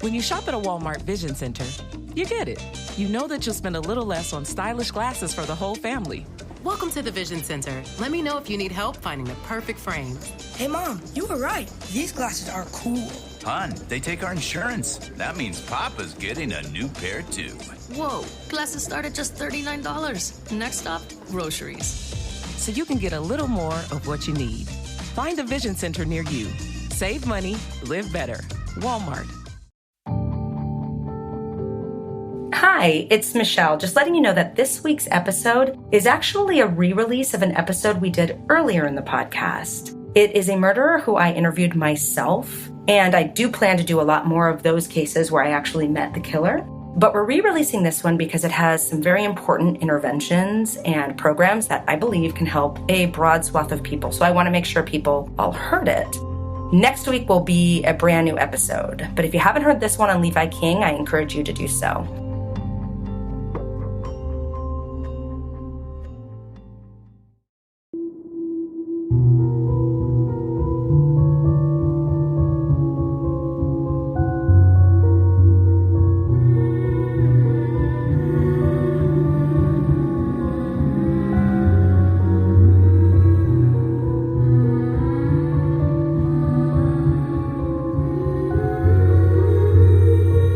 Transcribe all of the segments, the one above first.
When you shop at a Walmart Vision Center, you get it. You know that you'll spend a little less on stylish glasses for the whole family. Welcome to the Vision Center. Let me know if you need help finding the perfect frames. Hey, Mom, you were right. These glasses are cool. Hon, they take our insurance. That means Papa's getting a new pair, too. Whoa, glasses start at just $39. Next stop, groceries. So you can get a little more of what you need. Find a Vision Center near you. Save money, live better. Walmart. Hi, it's Michelle. Just letting you know that this week's episode is actually a re-release of an episode we did earlier in the podcast. It is a murderer who I interviewed myself, and I do plan to do a lot more of those cases where I actually met the killer. But we're re-releasing this one because it has some very important interventions and programs that I believe can help a broad swath of people. So I want to make sure people all heard it. Next week will be a brand new episode. But if you haven't heard this one on Levi King, I encourage you to do so.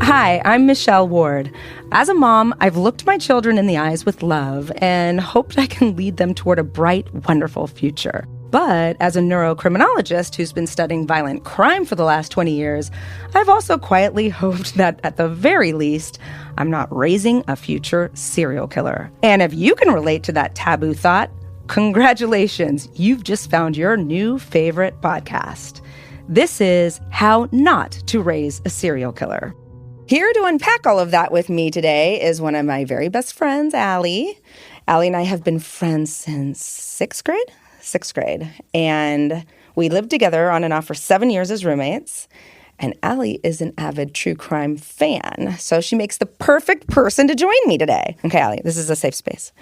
Hi, I'm Michelle Ward. As a mom, I've looked my children in the eyes with love and hoped I can lead them toward a bright, wonderful future. But as a neurocriminologist who's been studying violent crime for the last 20 years, I've also quietly hoped that at the very least, I'm not raising a future serial killer. And if you can relate to that taboo thought, congratulations, you've just found your new favorite podcast. This is How Not to Raise a Serial Killer. Here to unpack all of that with me today is one of my very best friends, Alli. Alli and I have been friends since sixth grade. And we lived together on and off for 7 years as roommates. And Alli is an avid true crime fan. So she makes the perfect person to join me today. Okay, Alli, this is a safe space.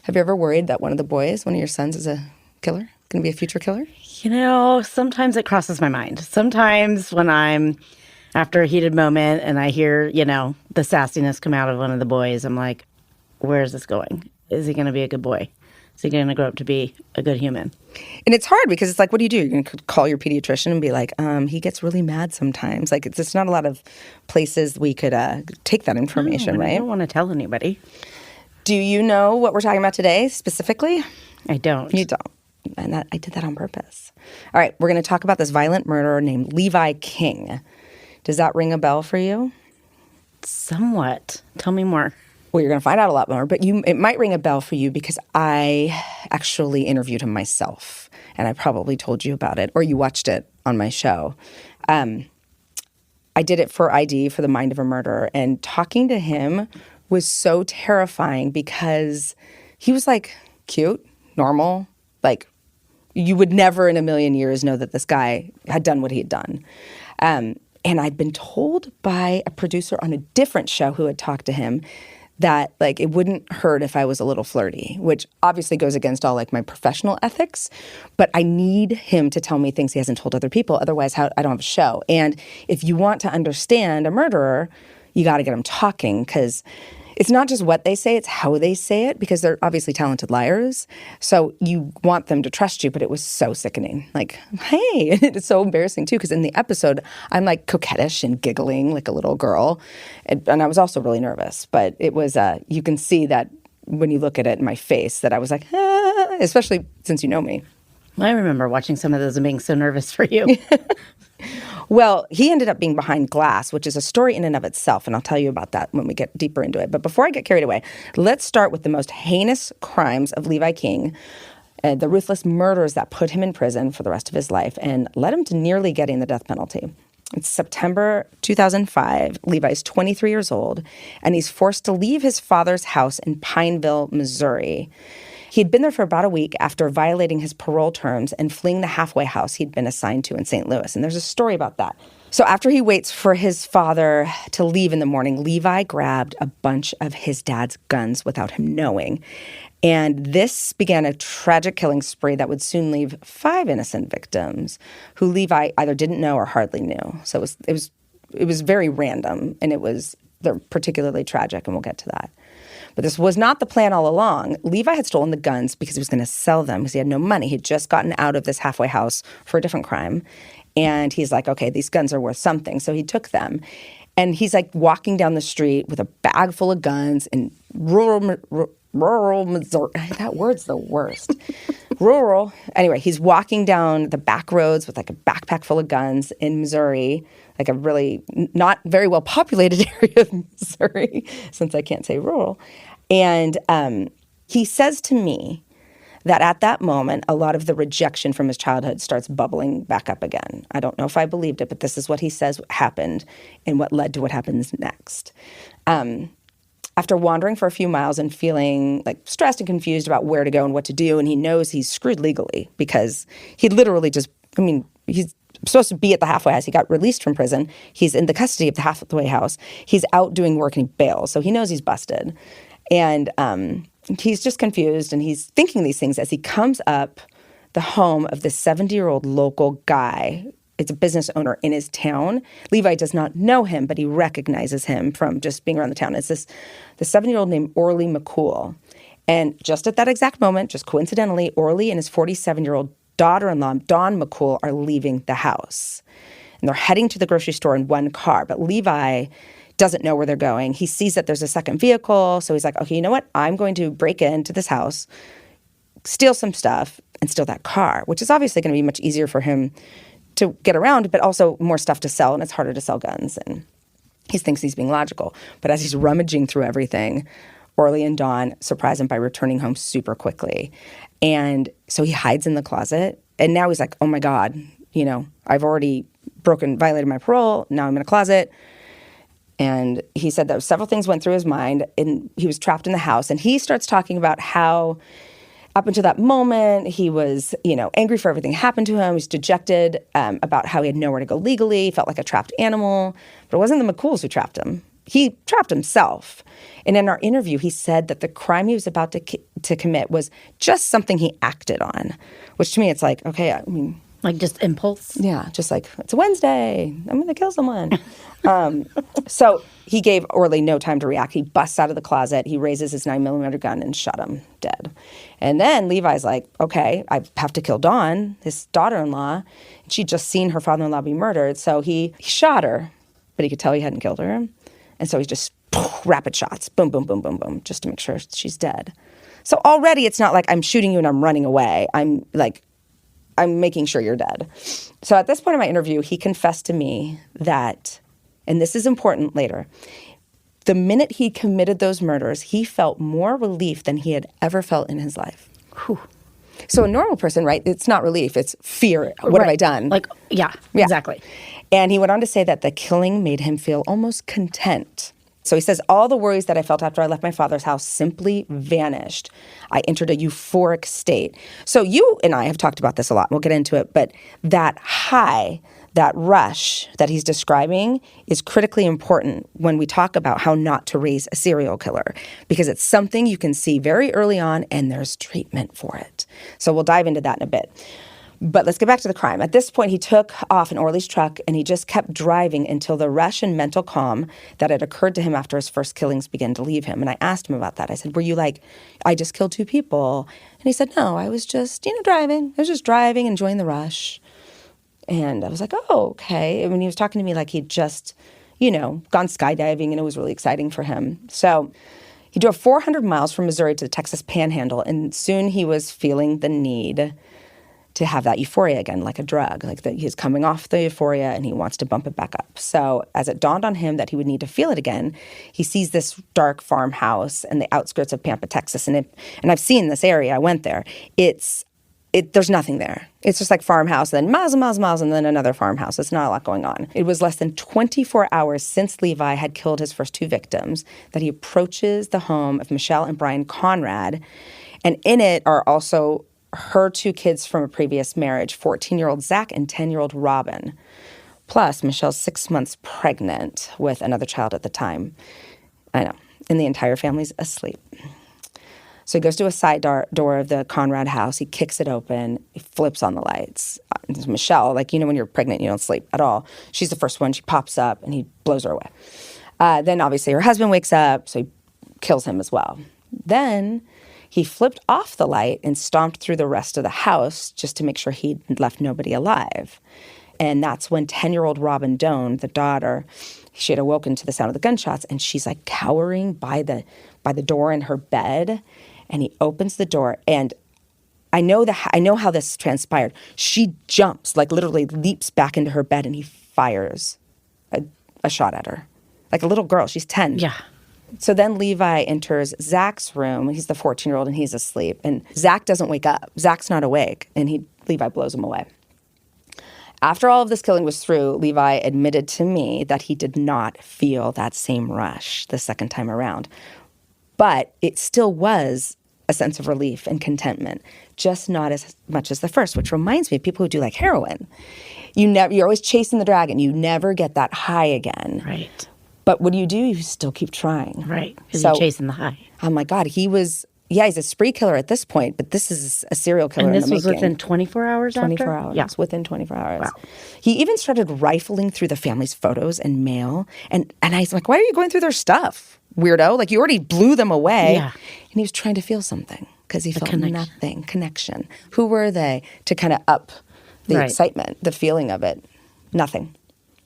Have you ever worried that one of the boys, one of your sons, is a killer? Going to be a future killer? You know, sometimes it crosses my mind. Sometimes when I'm after a heated moment and I hear, the sassiness come out of one of the boys, I'm like, where is this going? Is he going to be a good boy? Is he going to grow up to be a good human? And it's hard because it's like, what do? You're going to call your pediatrician and be like, he gets really mad sometimes. Like, it's not a lot of places we could take that information, right? I don't want to tell anybody. Do you know what we're talking about today specifically? I don't. You don't. And I did that on purpose. All right, we're going to talk about this violent murderer named Levi King. Does that ring a bell for you? Somewhat. Tell me more. Well, you're going to find out a lot more, but it might ring a bell for you because I actually interviewed him myself, and I probably told you about it, or you watched it on my show. I did it for ID, for The Mind of a Murderer, and talking to him was so terrifying because he was, cute, normal, you would never in a million years know that this guy had done what he had done. And I'd been told by a producer on a different show who had talked to him that, it wouldn't hurt if I was a little flirty, which obviously goes against all, my professional ethics. But I need him to tell me things he hasn't told other people. Otherwise, I don't have a show. And if you want to understand a murderer, you got to get them talking because it's not just what they say, it's how they say it, because they're obviously talented liars. So you want them to trust you, but it was so sickening. Hey, it's so embarrassing too, because in the episode, I'm coquettish and giggling like a little girl. And I was also really nervous, but it was, you can see that when you look at it in my face that I was like, especially since you know me. I remember watching some of those and being so nervous for you. Well, he ended up being behind glass, which is a story in and of itself, and I'll tell you about that when we get deeper into it. But before I get carried away, let's start with the most heinous crimes of Levi King, the ruthless murders that put him in prison for the rest of his life and led him to nearly getting the death penalty. It's September 2005. Levi's 23 years old, and he's forced to leave his father's house in Pineville, Missouri. He'd been there for about a week after violating his parole terms and fleeing the halfway house he'd been assigned to in St. Louis. And there's a story about that. So after he waits for his father to leave in the morning, Levi grabbed a bunch of his dad's guns without him knowing. And this began a tragic killing spree that would soon leave 5 innocent victims who Levi either didn't know or hardly knew. So it was was very random, and they're particularly tragic, and we'll get to that. But this was not the plan all along. Levi had stolen the guns because he was going to sell them because he had no money. He'd just gotten out of this halfway house for a different crime. And he's like, okay, these guns are worth something. So he took them. And he's like walking down the street with a bag full of guns in rural Missouri. That word's the worst. Rural. Anyway, he's walking down the back roads with like a backpack full of guns in Missouri, like a really not very well populated area of Missouri, since I can't say rural. And he says to me that at that moment, a lot of the rejection from his childhood starts bubbling back up again. I don't know if I believed it, but this is what he says happened and what led to what happens next. After wandering for a few miles and feeling like stressed and confused about where to go and what to do, and he knows he's screwed legally because he literally he's supposed to be at the halfway house. He got released from prison. He's in the custody of the halfway house. He's out doing work and he bails. So he knows he's busted. And he's just confused, and he's thinking these things as he comes up the home of this 70-year-old local guy. It's a business owner in his town. Levi does not know him, but he recognizes him from just being around the town. It's the 7-year-old named Orly McCool. And just at that exact moment, just coincidentally, Orly and his 47-year-old daughter-in-law, Dawn McCool, are leaving the house. And they're heading to the grocery store in one car. But Levi doesn't know where they're going. He sees that there's a second vehicle. So he's like, okay, you know what? I'm going to break into this house, steal some stuff, and steal that car, which is obviously going to be much easier for him to get around, but also more stuff to sell, and it's harder to sell guns. And he thinks he's being logical. But as he's rummaging through everything, Orly and Dawn surprise him by returning home super quickly. And so he hides in the closet. And now he's like, oh my God, I've already violated my parole. Now I'm in a closet. And he said that several things went through his mind, and he was trapped in the house. And he starts talking about how up until that moment, he was, angry for everything that happened to him. He was dejected about how he had nowhere to go legally, felt like a trapped animal. But it wasn't the McCools who trapped him. He trapped himself. And in our interview, he said that the crime he was about to commit was just something he acted on, which to me, it's like, okay, I mean... Like just impulse? Yeah, just like, it's a Wednesday, I'm going to kill someone. So he gave Orly no time to react. He busts out of the closet, he raises his 9mm gun and shot him dead. And then Levi's like, okay, I have to kill Dawn, his daughter-in-law. She'd just seen her father-in-law be murdered, so he shot her, but he could tell he hadn't killed her. And so he's just rapid shots, boom, boom, boom, boom, boom, just to make sure she's dead. So already it's not like I'm shooting you and I'm running away. I'm making sure you're dead. So at this point in my interview, he confessed to me that, and this is important later, the minute he committed those murders, he felt more relief than he had ever felt in his life. Whew. So a normal person, right, it's not relief, it's fear. What have I done? Yeah, exactly. And he went on to say that the killing made him feel almost content. So he says, all the worries that I felt after I left my father's house simply vanished. I entered a euphoric state. So you and I have talked about this a lot. We'll get into it. But that high, that rush that he's describing is critically important when we talk about how not to raise a serial killer, because it's something you can see very early on and there's treatment for it. So we'll dive into that in a bit. But let's get back to the crime. At this point, he took off in Orly's truck, and he just kept driving until the rush and mental calm that had occurred to him after his first killings began to leave him. And I asked him about that. I said, were you like, I just killed 2 people? And he said, no, I was just, driving. I was just driving, enjoying the rush. And I was like, oh, okay. I mean, he was talking to me like he'd just, gone skydiving, and it was really exciting for him. So he drove 400 miles from Missouri to the Texas Panhandle, and soon he was feeling the need to have that euphoria again, like a drug, like that he's coming off the euphoria and he wants to bump it back up. So as it dawned on him that he would need to feel it again, he sees this dark farmhouse in the outskirts of Pampa, Texas. And I've seen this area. I went there. There's nothing there. It's just like farmhouse, and then miles and miles and miles, and then another farmhouse. It's not a lot going on. It was less than 24 hours since Levi had killed his first 2 victims that he approaches the home of Michelle and Brian Conrad. And in it are also her 2 kids from a previous marriage, 14-year-old Zach and 10-year-old Robin. Plus, Michelle's 6 months pregnant with another child at the time. I know. And the entire family's asleep. So he goes to a side door of the Conrad house. He kicks it open. He flips on the lights. Michelle, like, when you're pregnant, you don't sleep at all. She's the first one. She pops up, and he blows her away. Then, obviously, her husband wakes up, so he kills him as well. Then he flipped off the light and stomped through the rest of the house just to make sure he'd left nobody alive. And that's when 10-year-old Robin Doan, the daughter, she had awoken to the sound of the gunshots, and she's like cowering by the door in her bed. And he opens the door, and I know how this transpired. She jumps, like literally leaps back into her bed, and he fires a shot at her. Like a little girl. She's 10. Yeah. So then Levi enters Zach's room. He's the 14-year-old, and he's asleep. And Zach doesn't wake up. Zach's not awake, and Levi blows him away. After all of this killing was through, Levi admitted to me that he did not feel that same rush the second time around. But it still was a sense of relief and contentment, just not as much as the first, which reminds me of people who do like heroin. You're always chasing the dragon. You never get that high again. Right. But what do? You still keep trying. Right. Because you're chasing the high. Oh my God, he's a spree killer at this point, but this is a serial killer in the making. And this was within 24 hours 24 after? hours. Yeah. Within 24 hours. Wow. He even started rifling through the family's photos and mail. And I was like, why are you going through their stuff, weirdo? Like, you already blew them away. Yeah. And he was trying to feel something because he felt connection. nothing. Connection. Who were they to kind of up the excitement, the feeling of it? Nothing.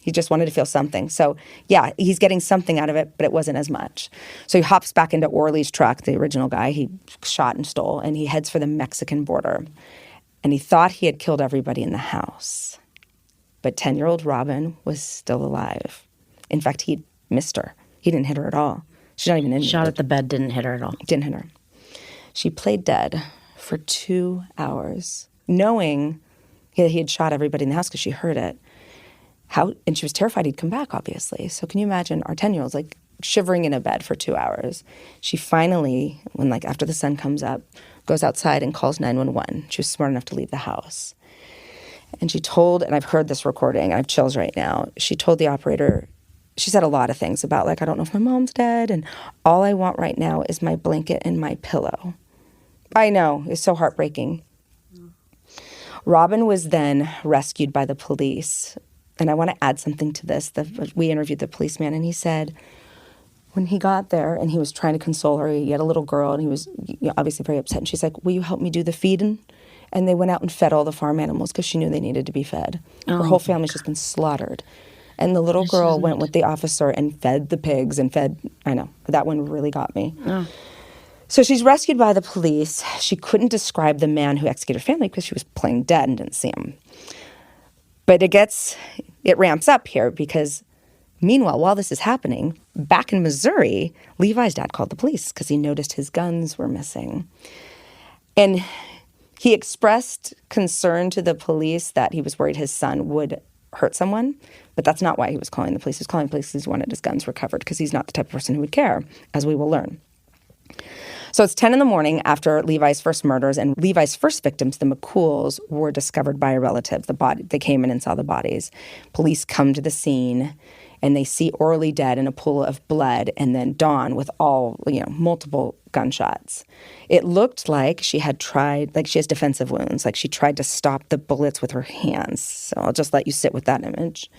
He just wanted to feel something. So, yeah, he's getting something out of it, but it wasn't as much. So he hops back into Orly's truck, the original guy he shot and stole, and he heads for the Mexican border. And he thought he had killed everybody in the house. But 10-year-old Robin was still alive. In fact, he missed her. He didn't hit her at all. She's not even in. Shot at the bed, didn't hit her at all. Didn't hit her. She played dead for 2 hours, knowing he had shot everybody in the house because she heard it. And she was terrified he'd come back, obviously. So can you imagine our 10-year-old's like shivering in a bed for 2 hours. She finally, after the sun comes up, goes outside and calls 911. She was smart enough to leave the house. And she told, and I've heard this recording, I have chills right now. She told the operator, she said a lot of things about I don't know if my mom's dead, and all I want right now is my blanket and my pillow. I know, it's so heartbreaking. Robin was then rescued by the police. And I want to add something to this. We interviewed the policeman, and he said when he got there and he was trying to console her, he had a little girl, and he was obviously very upset. And she's like, will you help me do the feeding? And they went out and fed all the farm animals because she knew they needed to be fed. Her whole family's just been slaughtered. And the little girl went with the officer and fed the pigs and I know, that one really got me. Oh. So she's rescued by the police. She couldn't describe the man who executed her family because she was playing dead and didn't see him. But it ramps up here because meanwhile, while this is happening, back in Missouri, Levi's dad called the police because he noticed his guns were missing. And he expressed concern to the police that he was worried his son would hurt someone, but that's not why he was calling the police. He was calling the police because he wanted his guns recovered because he's not the type of person who would care, as we will learn. So it's 10 in the morning after Levi's first murders, and Levi's first victims, the McCools, were discovered by a relative. They came in and saw the bodies. Police come to the scene, and they see Orly dead in a pool of blood, and then Dawn with multiple gunshots. It looked like she had she has defensive wounds, like she tried to stop the bullets with her hands. So I'll just let you sit with that image.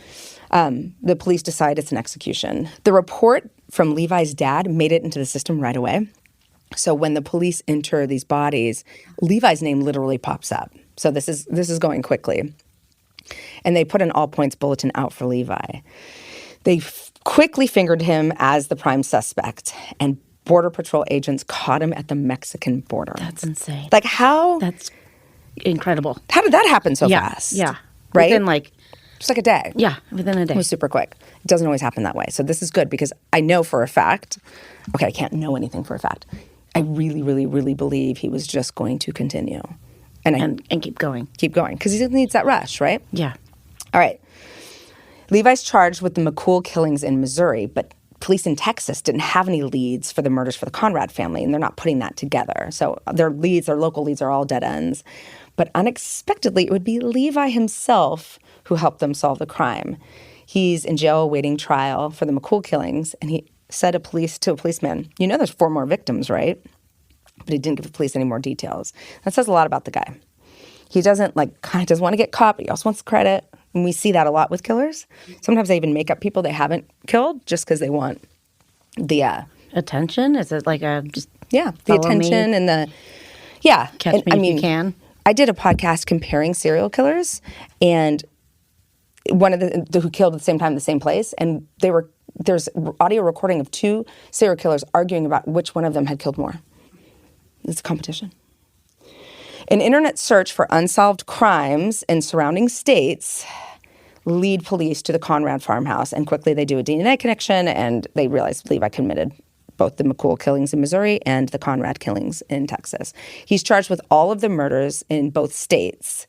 The police decide it's an execution. The report from Levi's dad made it into the system right away. So when the police enter these bodies, Levi's name literally pops up. So this is going quickly. And they put an all-points bulletin out for Levi. They quickly fingered him as the prime suspect, and Border Patrol agents caught him at the Mexican border. That's insane. How? That's incredible. How did that happen so fast? Yeah. Right? Within just a day. Yeah, within a day. It was super quick. It doesn't always happen that way. So this is good because I know for a fact, I can't know anything for a fact. I really, really, really believe he was just going to continue. And keep going. Keep going. Because he needs that rush, right? Yeah. All right. Levi's charged with the McCool killings in Missouri, but police in Texas didn't have any leads for the murders for the Conrad family, and they're not putting that together. So their local leads are all dead ends. But unexpectedly, it would be Levi himself who helped them solve the crime. He's in jail awaiting trial for the McCool killings, and he said to a policeman, there's 4 more victims, right? but he didn't give the police any more details. That says a lot about the guy. He doesn't kind of doesn't want to get caught, but he also wants credit. And we see that a lot with killers. Sometimes they even make up people they haven't killed just because they want the attention. Is it like a just the attention me? And the catch me if you can? I did a podcast comparing serial killers and one of the who killed at the same time, the same place, and there's audio recording of 2 serial killers arguing about which one of them had killed more. It's a competition. An internet search for unsolved crimes in surrounding states lead police to the Conrad farmhouse, and quickly they do a DNA connection, and they realize Levi committed both the McCool killings in Missouri and the Conrad killings in Texas. He's charged with all of the murders in both states.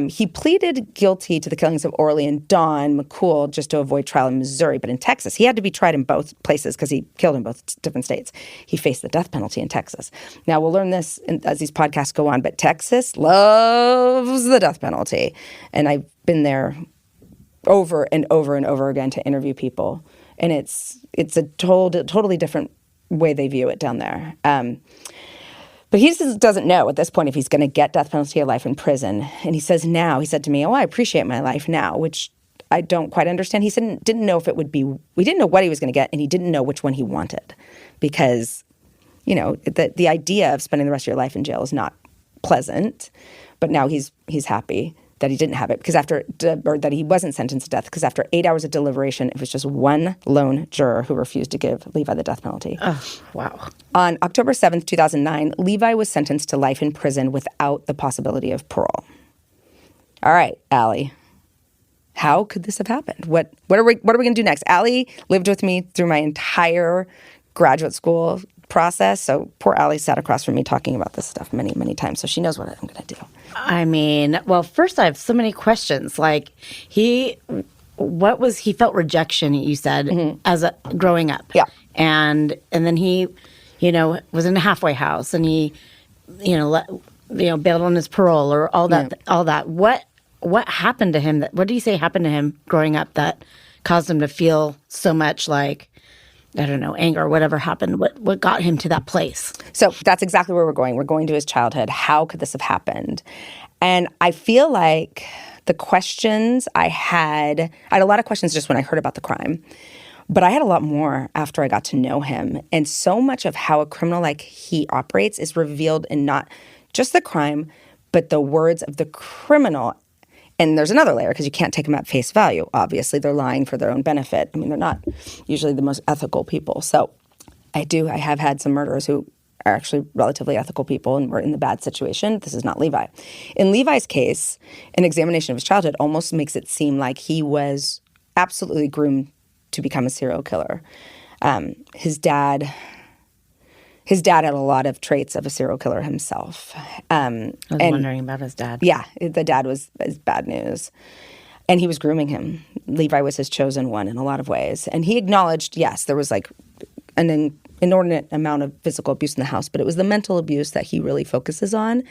He pleaded guilty to the killings of Orly and Dawn McCool just to avoid trial in Missouri. But in Texas, he had to be tried in both places because he killed in both different states. He faced the death penalty in Texas. Now, we'll learn this as these podcasts go on, but Texas loves the death penalty. And I've been there over and over and over again to interview people. And it's a totally different way they view it down there. But he doesn't know at this point if he's going to get death penalty or life in prison. And he says now, he said to me, I appreciate my life now, which I don't quite understand. He said didn't know if it would be, we didn't know what he was going to get, and he didn't know which one he wanted. Because, the idea of spending the rest of your life in jail is not pleasant. But now he's happy that he didn't have it that he wasn't sentenced to death, because after 8 hours of deliberation, it was just one lone juror who refused to give Levi the death penalty. Oh, wow. On October 7th, 2009, Levi was sentenced to life in prison without the possibility of parole. All right, Alli, how could this have happened? What are we going to do next? Alli lived with me through my entire graduate school process. So poor Alli sat across from me talking about this stuff many, many times. So she knows what I'm going to do. I mean, well, first I have so many questions. Like he felt rejection, you said, as growing up. Yeah. And then he, was in a halfway house and he, bailed on his parole or all that. What happened to him? What do you say happened to him growing up that caused him to feel so much like, I don't know, anger or whatever happened? What got him to that place? So that's exactly where we're going. We're going to his childhood. How could this have happened? And I feel like the questions I had a lot of questions just when I heard about the crime, but I had a lot more after I got to know him. And so much of how a criminal like he operates is revealed in not just the crime, but the words of the criminal. And there's another layer, because you can't take them at face value. Obviously, they're lying for their own benefit. I mean, they're not usually the most ethical people. So I have had some murderers who are actually relatively ethical people and were in the bad situation. This is not Levi. In Levi's case, an examination of his childhood almost makes it seem like he was absolutely groomed to become a serial killer. His dad had a lot of traits of a serial killer himself. I was wondering about his dad. Yeah, the dad was bad news. And he was grooming him. Levi was his chosen one in a lot of ways. And he acknowledged, yes, there was like an inordinate amount of physical abuse in the house, but it was the mental abuse that he really focuses on.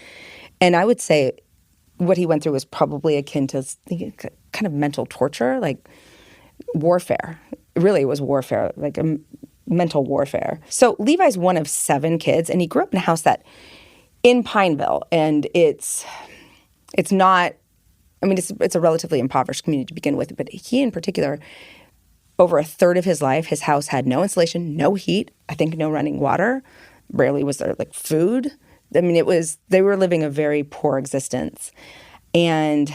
And I would say what he went through was probably akin to kind of mental torture, like warfare. It really was warfare, like a mental warfare. So Levi's one of 7 kids, and he grew up in a house that in Pineville, and it's not, I mean, it's a relatively impoverished community to begin with, but he in particular, over a third of his life, his house had no insulation, no heat, I think no running water. Rarely was there like food. I mean, they were living a very poor existence. And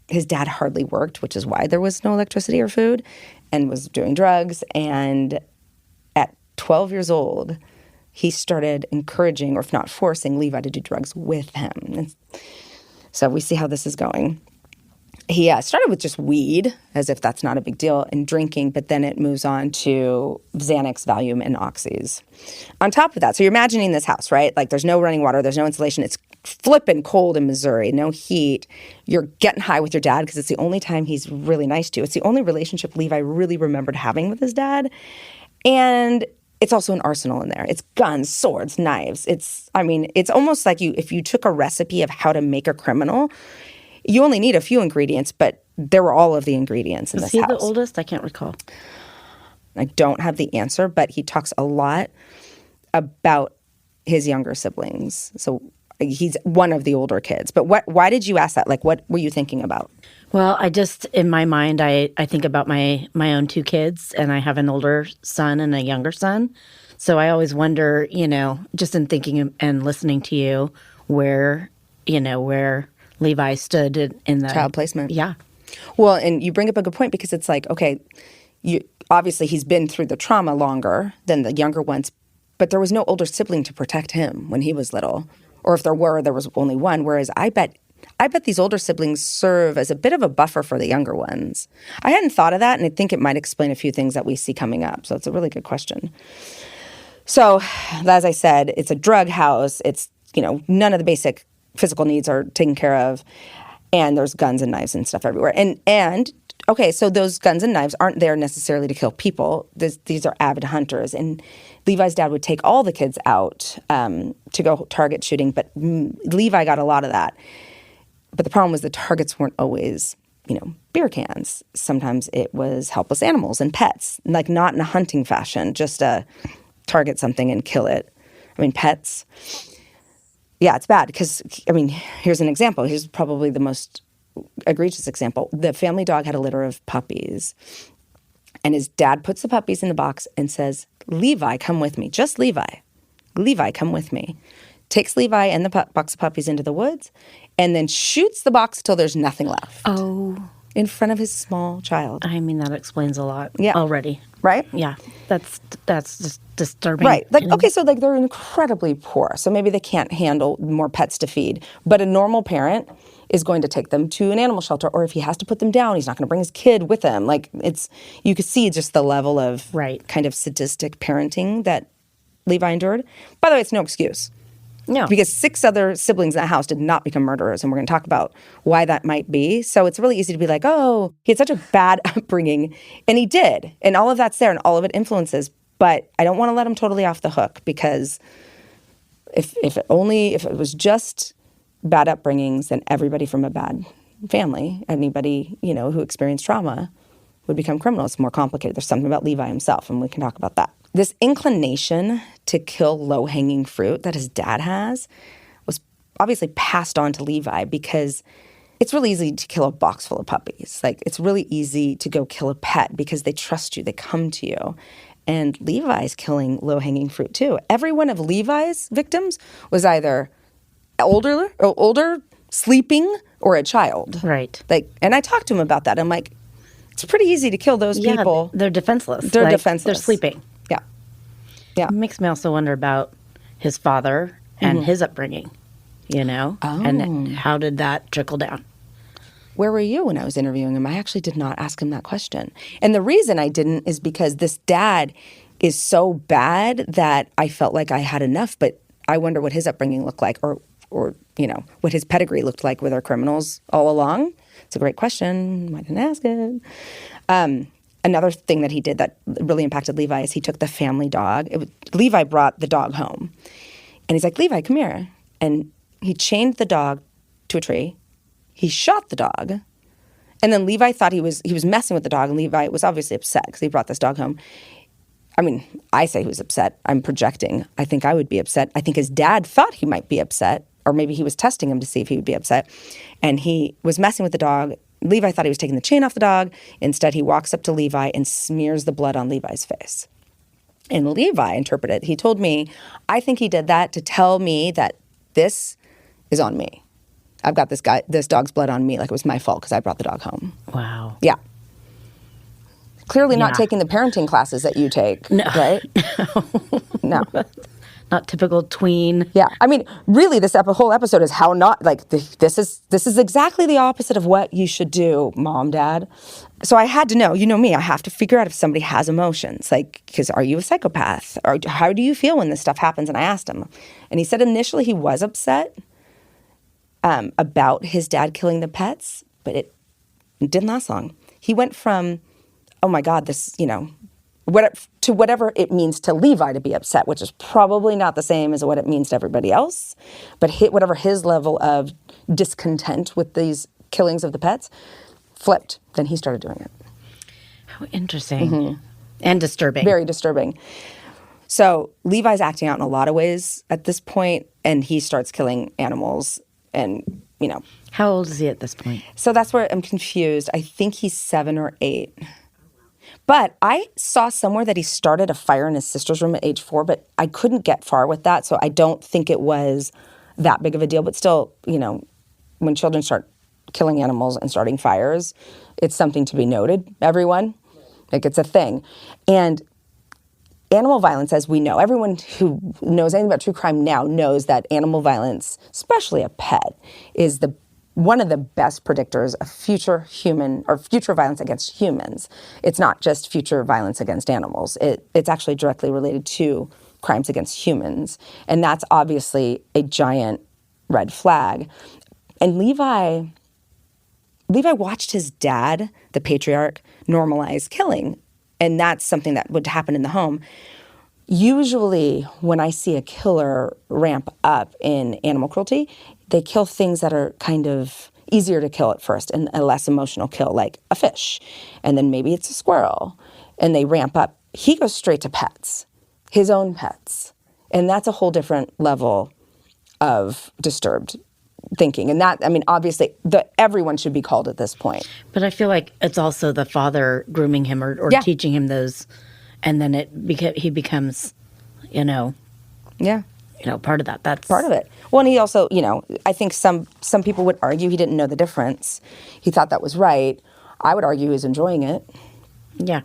his dad hardly worked, which is why there was no electricity or food, and was doing drugs. And at 12 years old, he started encouraging, or if not forcing, Levi to do drugs with him. And so we see how this is going. He started with just weed, as if that's not a big deal, and drinking, but then it moves on to Xanax, Valium, and Oxys. On top of that, so you're imagining this house, right? Like there's no running water, there's no insulation, it's flipping cold in Missouri, no heat. You're getting high with your dad because it's the only time he's really nice to you. It's the only relationship Levi really remembered having with his dad. And it's also an arsenal in there. It's guns, swords, knives. It's almost like if you took a recipe of how to make a criminal, you only need a few ingredients, but there were all of the ingredients in this house. Is he the oldest? I can't recall. I don't have the answer, but he talks a lot about his younger siblings. So he's one of the older kids. But why did you ask that? Like, what were you thinking about? Well, I just, in my mind, I think about my own 2 kids, and I have an older son and a younger son. So I always wonder, just in thinking and listening to you, where Levi stood in the Child placement. Yeah. Well, and you bring up a good point, because it's like, okay, obviously he's been through the trauma longer than the younger ones, but there was no older sibling to protect him when he was little. Or if there was only one. Whereas I bet these older siblings serve as a bit of a buffer for the younger ones. I hadn't thought of that, and I think it might explain a few things that we see coming up. So it's a really good question. So, as I said, it's a drug house. It's, none of the basic physical needs are taken care of. And there's guns and knives and stuff everywhere. And okay, so those guns and knives aren't there necessarily to kill people. These are avid hunters. And Levi's dad would take all the kids out to go target shooting, but Levi got a lot of that. But the problem was the targets weren't always, beer cans. Sometimes it was helpless animals and pets, like not in a hunting fashion, just target something and kill it. I mean, pets. Yeah, it's bad because, here's an example. Here's probably the most egregious example. The family dog had a litter of puppies, and his dad puts the puppies in the box and says, Levi, come with me. Just Levi. Levi, come with me. Takes Levi and the box of puppies into the woods, and then shoots the box till there's nothing left. Oh. In front of his small child. That explains a lot Yeah. already. Right? Yeah. That's just disturbing. Right. Okay, so they're incredibly poor. So maybe they can't handle more pets to feed. But a normal parent is going to take them to an animal shelter, or if he has to put them down, he's not going to bring his kid with him. You could see just the level of kind of sadistic parenting that Levi endured. By the way, it's no excuse. No. Because 6 other siblings in that house did not become murderers, and we're going to talk about why that might be. So it's really easy to be like, oh, he had such a bad upbringing, and he did. And all of that's there, and all of it influences. But I don't want to let him totally off the hook, because if it was just bad upbringings, then everybody from a bad family, anybody, who experienced trauma would become criminals. It's more complicated. There's something about Levi himself, and we can talk about that. This inclination to kill low-hanging fruit that his dad has was obviously passed on to Levi, because it's really easy to kill a box full of puppies. It's really easy to go kill a pet because they trust you, they come to you. And Levi's killing low-hanging fruit too. Every one of Levi's victims was either older, sleeping, or a child. Right. And I talked to him about that. I'm like, it's pretty easy to kill those people. They're defenseless. They're defenseless. They're sleeping. Yeah. It makes me also wonder about his father and his upbringing, and how did that trickle down? Where were you when I was interviewing him? I actually did not ask him that question. And the reason I didn't is because this dad is so bad that I felt like I had enough, but I wonder what his upbringing looked like, or what his pedigree looked like. Were there criminals all along? It's a great question. I didn't ask it. Another thing that he did that really impacted Levi is he took the family dog. Levi brought the dog home. And he's like, Levi, come here. And he chained the dog to a tree. He shot the dog. And then Levi thought he was messing with the dog, and Levi was obviously upset because he brought this dog home. I say he was upset. I'm projecting. I think I would be upset. I think his dad thought he might be upset, or maybe he was testing him to see if he would be upset. And he was messing with the dog. Levi thought he was taking the chain off the dog. Instead, he walks up to Levi and smears the blood on Levi's face. And Levi interpreted, he told me, I think he did that to tell me that this is on me. I've got this dog's blood on me, like it was my fault because I brought the dog home. Wow. Yeah. Clearly not taking the parenting classes that you take, right? No. Not typical tween. Yeah. Really, this whole episode is how not, this is exactly the opposite of what you should do, Mom, Dad. So I had to know, you know me, I have to figure out if somebody has emotions. Because are you a psychopath? Or how do you feel when this stuff happens? And I asked him. And he said initially he was upset about his dad killing the pets, but it didn't last long. He went from, oh my God, this, to whatever it means to Levi to be upset, which is probably not the same as what it means to everybody else. But whatever his level of discontent with these killings of the pets flipped. Then he started doing it. How interesting. And disturbing. Very disturbing. So Levi's acting out in a lot of ways at this point, and he starts killing animals and, How old is he at this point? So that's where I'm confused. I think he's 7 or 8. But I saw somewhere that he started a fire in his sister's room at age 4, but I couldn't get far with that, so I don't think it was that big of a deal. But still, when children start killing animals and starting fires, it's something to be noted, everyone. Like, it's a thing. And animal violence, as we know, everyone who knows anything about true crime now knows that animal violence, especially a pet, is one of the best predictors of future human or future violence against humans. It's not just future violence against animals. It's actually directly related to crimes against humans. And that's obviously a giant red flag. And Levi watched his dad, the patriarch, normalize killing. And that's something that would happen in the home. Usually, when I see a killer ramp up in animal cruelty, they kill things that are kind of easier to kill at first and a less emotional kill, like a fish. And then maybe it's a squirrel. And they ramp up. He goes straight to pets, his own pets. And that's a whole different level of disturbed thinking. And that, obviously, everyone should be called at this point. But I feel like it's also the father grooming him or teaching him those, and then he becomes, part of that. That's part of it. Well, and he also, I think some people would argue he didn't know the difference. He thought that was right. I would argue he's enjoying it. Yeah.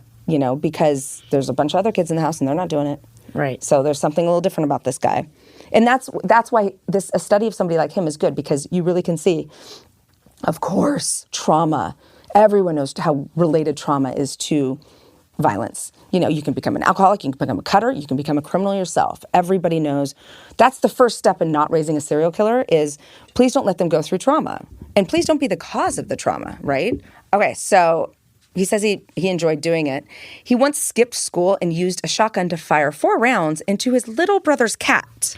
Because there's a bunch of other kids in the house and they're not doing it. Right. So there's something a little different about this guy. And that's why a study of somebody like him is good, because you really can see, of course, trauma. Everyone knows how related trauma is to violence. You can become an alcoholic, you can become a cutter, you can become a criminal yourself. Everybody knows. That's the first step in not raising a serial killer is please don't let them go through trauma. And please don't be the cause of the trauma, right? Okay, so he says he enjoyed doing it. He once skipped school and used a shotgun to fire 4 rounds into his little brother's cat.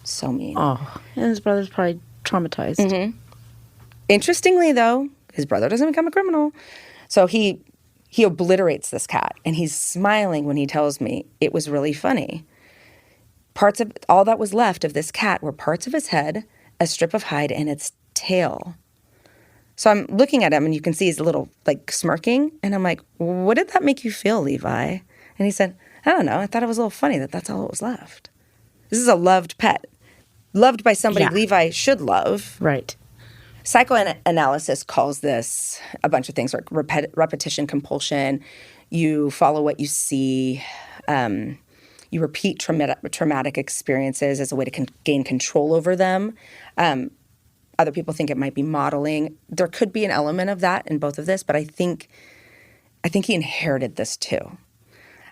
So mean. Oh, and his brother's probably traumatized. Mm-hmm. Interestingly, though, his brother doesn't become a criminal. So he obliterates this cat, and he's smiling when he tells me it was really funny. Parts of all that was left of this cat were parts of his head, a strip of hide, and its tail. So I'm looking at him, and you can see he's a little, smirking, and I'm like, what did that make you feel, Levi? And he said, I don't know. I thought it was a little funny that that's all that was left. This is a loved pet. Loved by somebody Levi should love. Right. Psychoanalysis calls this a bunch of things, like repetition compulsion. You follow what you see. You repeat traumatic experiences as a way to gain control over them. Other people think it might be modeling. There could be an element of that in both of this, but I think he inherited this too.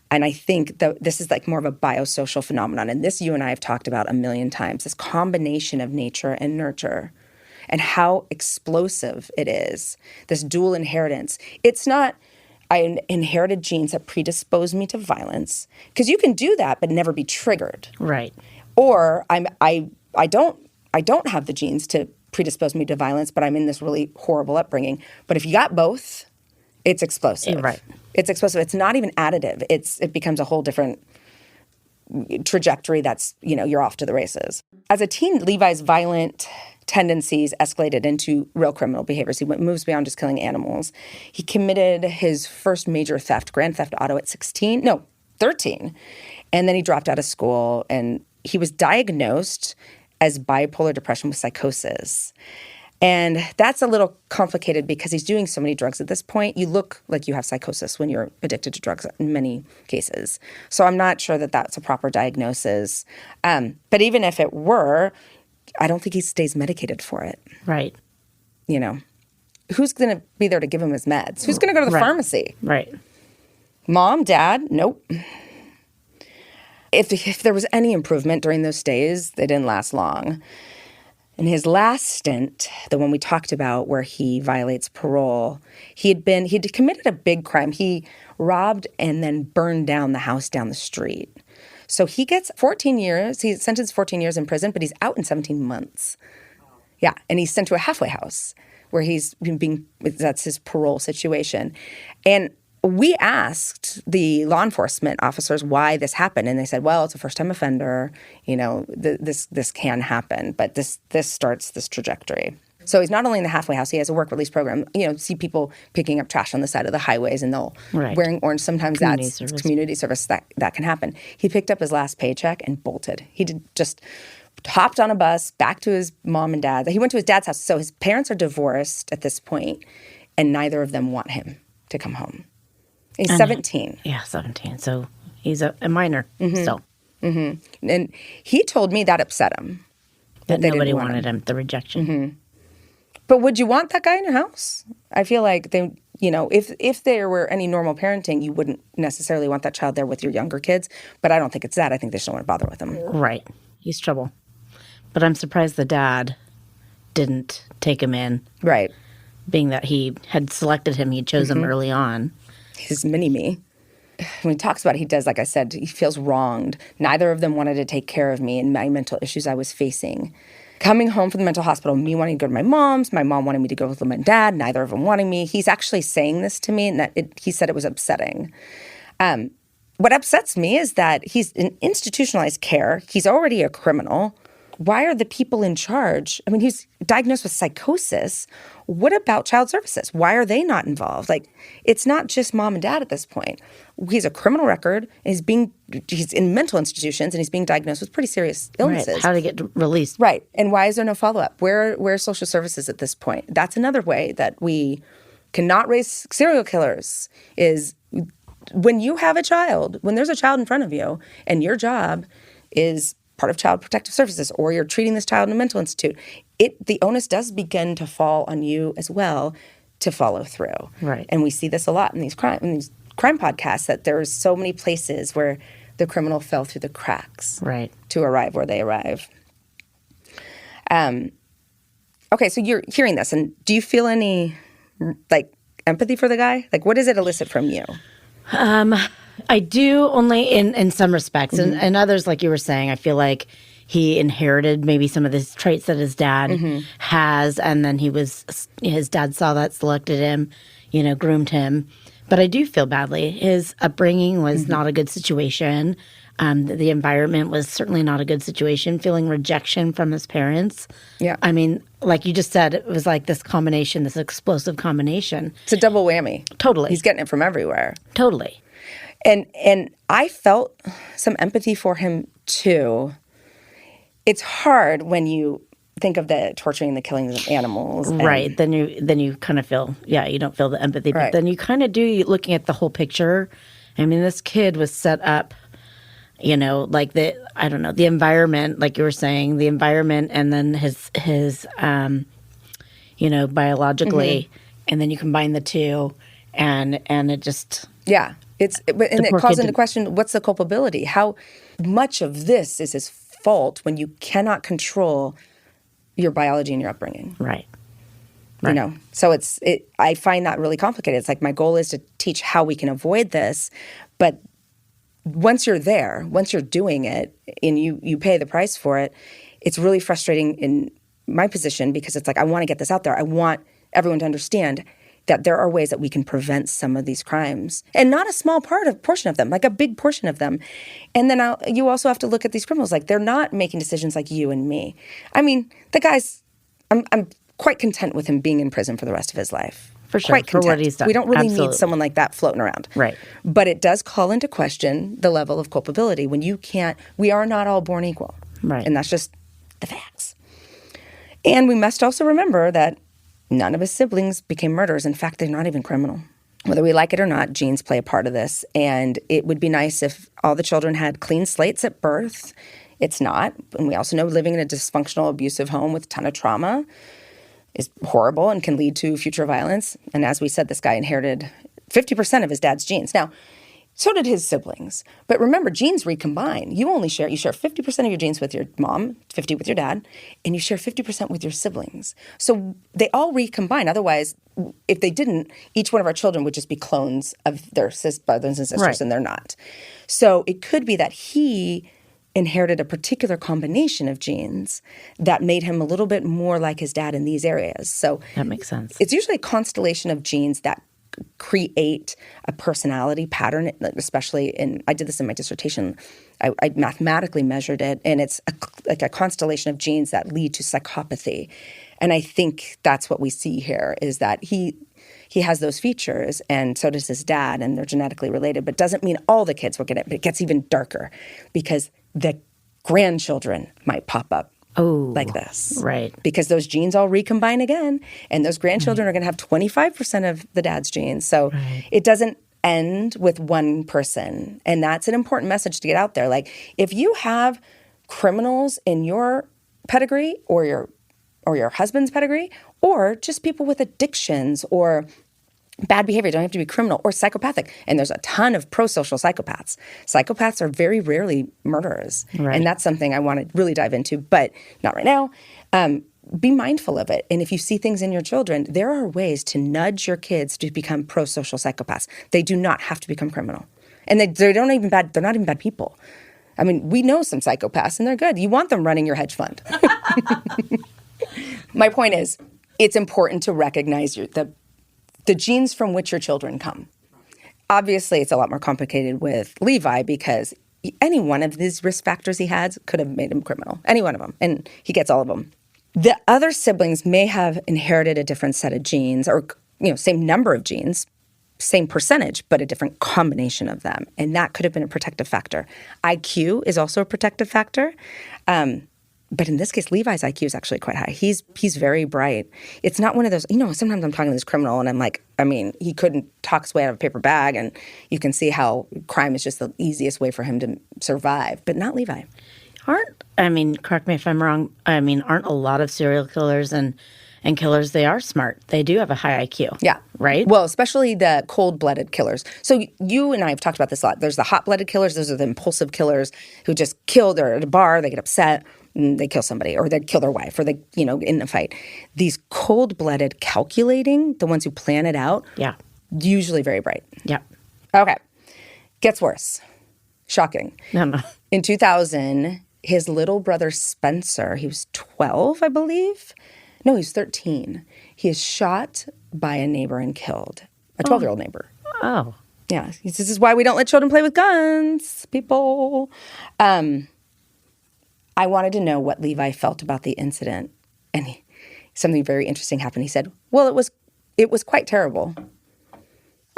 And I think that this is more of a biosocial phenomenon. And this you and I have talked about a million times, this combination of nature and nurture and how explosive it is, this dual inheritance. It's not, I inherited genes that predispose me to violence, because you can do that but never be triggered. Right. Or I don't have the genes to predispose me to violence, but I'm in this really horrible upbringing. But if you got both, it's explosive. Right. It's explosive. It's not even additive. It becomes a whole different trajectory that's, you're off to the races. As a teen, Levi's violent tendencies escalated into real criminal behaviors. He moves beyond just killing animals. He committed his first major theft, grand theft auto, at 13. And then he dropped out of school, and he was diagnosed as bipolar depression with psychosis. And that's a little complicated because he's doing so many drugs at this point. You look like you have psychosis when you're addicted to drugs in many cases. So I'm not sure that that's a proper diagnosis. But even if it were, I don't think he stays medicated for it. Right. Who's going to be there to give him his meds? Who's going to go to the pharmacy? Right. Mom, dad? Nope. If there was any improvement during those days, they didn't last long. In his last stint, the one we talked about where he violates parole, he'd committed a big crime. He robbed and then burned down the house down the street. So he gets 14 years. He's sentenced 14 years in prison, but he's out in 17 months. Yeah, and he's sent to a halfway house where that's his parole situation. And we asked the law enforcement officers why this happened, and they said, well, it's a first-time offender. This can happen, but this starts this trajectory. So he's not only in the halfway house, he has a work release program. See people picking up trash on the side of the highways, and they'll wearing orange. Sometimes that's community service that can happen. He picked up his last paycheck and bolted. He just hopped on a bus back to his mom and dad. He went to his dad's house. So his parents are divorced at this point, and neither of them want him to come home. He's 17. Yeah, 17. So he's a minor still. Mm-hmm. And he told me that upset him. That nobody wanted him, the rejection. Mm-hmm. But would you want that guy in your house? I feel like if there were any normal parenting, you wouldn't necessarily want that child there with your younger kids. But I don't think it's that. I think they just don't want to bother with him. Right. He's trouble. But I'm surprised the dad didn't take him in. Right. Being that he had selected him, he chose him early on. His mini-me. When he talks about it, he does, like I said, he feels wronged. Neither of them wanted to take care of me and my mental issues I was facing. Coming home from the mental hospital, me wanting to go to my mom's, my mom wanting me to go with my dad, neither of them wanting me. He's actually saying this to me, and he said it was upsetting. What upsets me is that he's in institutionalized care. He's already a criminal. Why are the people in charge? I mean, he's diagnosed with psychosis. What about child services? Why are they not involved? Like, it's not just mom and dad at this point. He's a criminal record. He's in mental institutions, and he's being diagnosed with pretty serious illnesses. Right. How to get released. Right. And why is there no follow-up? Where are social services at this point? That's another way that we cannot raise serial killers is when you have a child, when there's a child in front of you, and your job is part of Child Protective Services, or you're treating this child in a mental institute, the onus does begin to fall on you as well to follow through. Right. And we see this a lot in these crime podcasts, that there's so many places where the criminal fell through the cracks to arrive where they arrive. Okay, so you're hearing this, and do you feel any empathy for the guy? Like, what does it elicit from you? I do, only in some respects. And others, like you were saying, I feel like he inherited maybe some of the traits that his dad has, and then his dad saw that, selected him, groomed him. But I do feel badly. His upbringing was not a good situation. The environment was certainly not a good situation. Feeling rejection from his parents. Yeah. I mean, like you just said, it was like this combination, this explosive combination. It's a double whammy. Totally. He's getting it from everywhere. Totally. And I felt some empathy for him too. It's hard when you think of the torturing and the killing of animals. Right. Then you kind of feel, you don't feel the empathy. But then you kind of do, looking at the whole picture. I mean, this kid was set up, like the environment, like you were saying, the environment, and then his biologically, and then you combine the two, and it just... Yeah. It calls into question, what's the culpability? How much of this is his fault when you cannot control your biology and your upbringing? Right. So I find that really complicated. It's like my goal is to teach how we can avoid this, but once you're there, once you're doing it, and you pay the price for it, it's really frustrating in my position, because it's like I want to get this out there. I want everyone to understand that there are ways that we can prevent some of these crimes, and not a small portion of them, like a big portion of them. And then you also have to look at these criminals, like they're not making decisions like you and me. I mean, the guy's, I'm quite content with him being in prison for the rest of his life. For sure, quite content. for what he's done. We don't really Absolutely. need someone like that floating around. Right. But it does call into question the level of culpability when we are not all born equal. Right. And that's just the facts. And we must also remember that none of his siblings became murderers. In fact, they're not even criminal. Whether we like it or not, genes play a part of this. And it would be nice if all the children had clean slates at birth. It's not. And we also know living in a dysfunctional, abusive home with a ton of trauma is horrible and can lead to future violence. And as we said, this guy inherited 50% of his dad's genes. Now, so did his siblings. But remember, genes recombine. You share 50% of your genes with your mom, 50 with your dad, and you share 50% with your siblings. So they all recombine. Otherwise, if they didn't, each one of our children would just be clones of their brothers and sisters, and they're not. So it could be that he inherited a particular combination of genes that made him a little bit more like his dad in these areas. So that makes sense. It's usually a constellation of genes that create a personality pattern, especially I did this in my dissertation. I mathematically measured it, and it's like a constellation of genes that lead to psychopathy. And I think that's what we see here, is that he has those features, and so does his dad, and they're genetically related, but doesn't mean all the kids will get it. But it gets even darker because the grandchildren might pop up like this. Right. Because those genes all recombine again, and those grandchildren are going to have 25% of the dad's genes. So it doesn't end with one person. And that's an important message to get out there. Like, if you have criminals in your pedigree or your husband's pedigree, or just people with addictions or bad behavior, don't have to be criminal, or psychopathic. And there's a ton of pro-social psychopaths. Psychopaths are very rarely murderers. Right. And that's something I want to really dive into, but not right now. Be mindful of it. And if you see things in your children, there are ways to nudge your kids to become pro-social psychopaths. They do not have to become criminal. And they're not even bad people. I mean, we know some psychopaths, and they're good. You want them running your hedge fund. My point is, it's important to recognize the genes from which your children come. Obviously, it's a lot more complicated with Levi because any one of these risk factors he had could have made him criminal. Any one of them. And he gets all of them. The other siblings may have inherited a different set of genes, or same number of genes, same percentage, but a different combination of them. And that could have been a protective factor. IQ is also a protective factor. But in this case, Levi's IQ is actually quite high. He's very bright. It's not one of those, sometimes I'm talking to this criminal and I'm like, he couldn't talk his way out of a paper bag, and you can see how crime is just the easiest way for him to survive, but not Levi. Correct me if I'm wrong, aren't a lot of serial killers and killers, they are smart. They do have a high IQ. Yeah. Right? Well, especially the cold-blooded killers. So you and I have talked about this a lot. There's the hot-blooded killers. Those are the impulsive killers who just kill. They're at a bar, they get upset, and they kill somebody, or they kill their wife, or they, in a fight. These cold-blooded, calculating, the ones who plan it out, usually very bright. Yeah. Okay. Gets worse. Shocking. No. In 2000, his little brother Spencer, he was 12, I believe. No, he was 13. He is shot by a neighbor and killed. A 12-year-old neighbor. Oh. Yeah. This is why we don't let children play with guns, people. I wanted to know what Levi felt about the incident. And something very interesting happened. He said, well, it was quite terrible.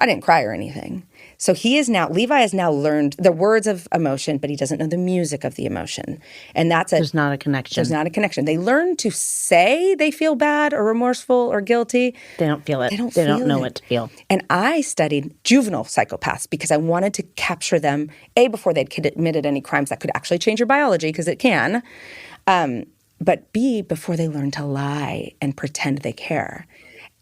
I didn't cry or anything. So Levi has now learned the words of emotion, but he doesn't know the music of the emotion. And there's not a connection. There's not a connection. They learn to say they feel bad or remorseful or guilty. They don't feel it. They don't know what to feel. And I studied juvenile psychopaths because I wanted to capture them, A, before they'd committed any crimes that could actually change your biology, because it can, but B, before they learn to lie and pretend they care.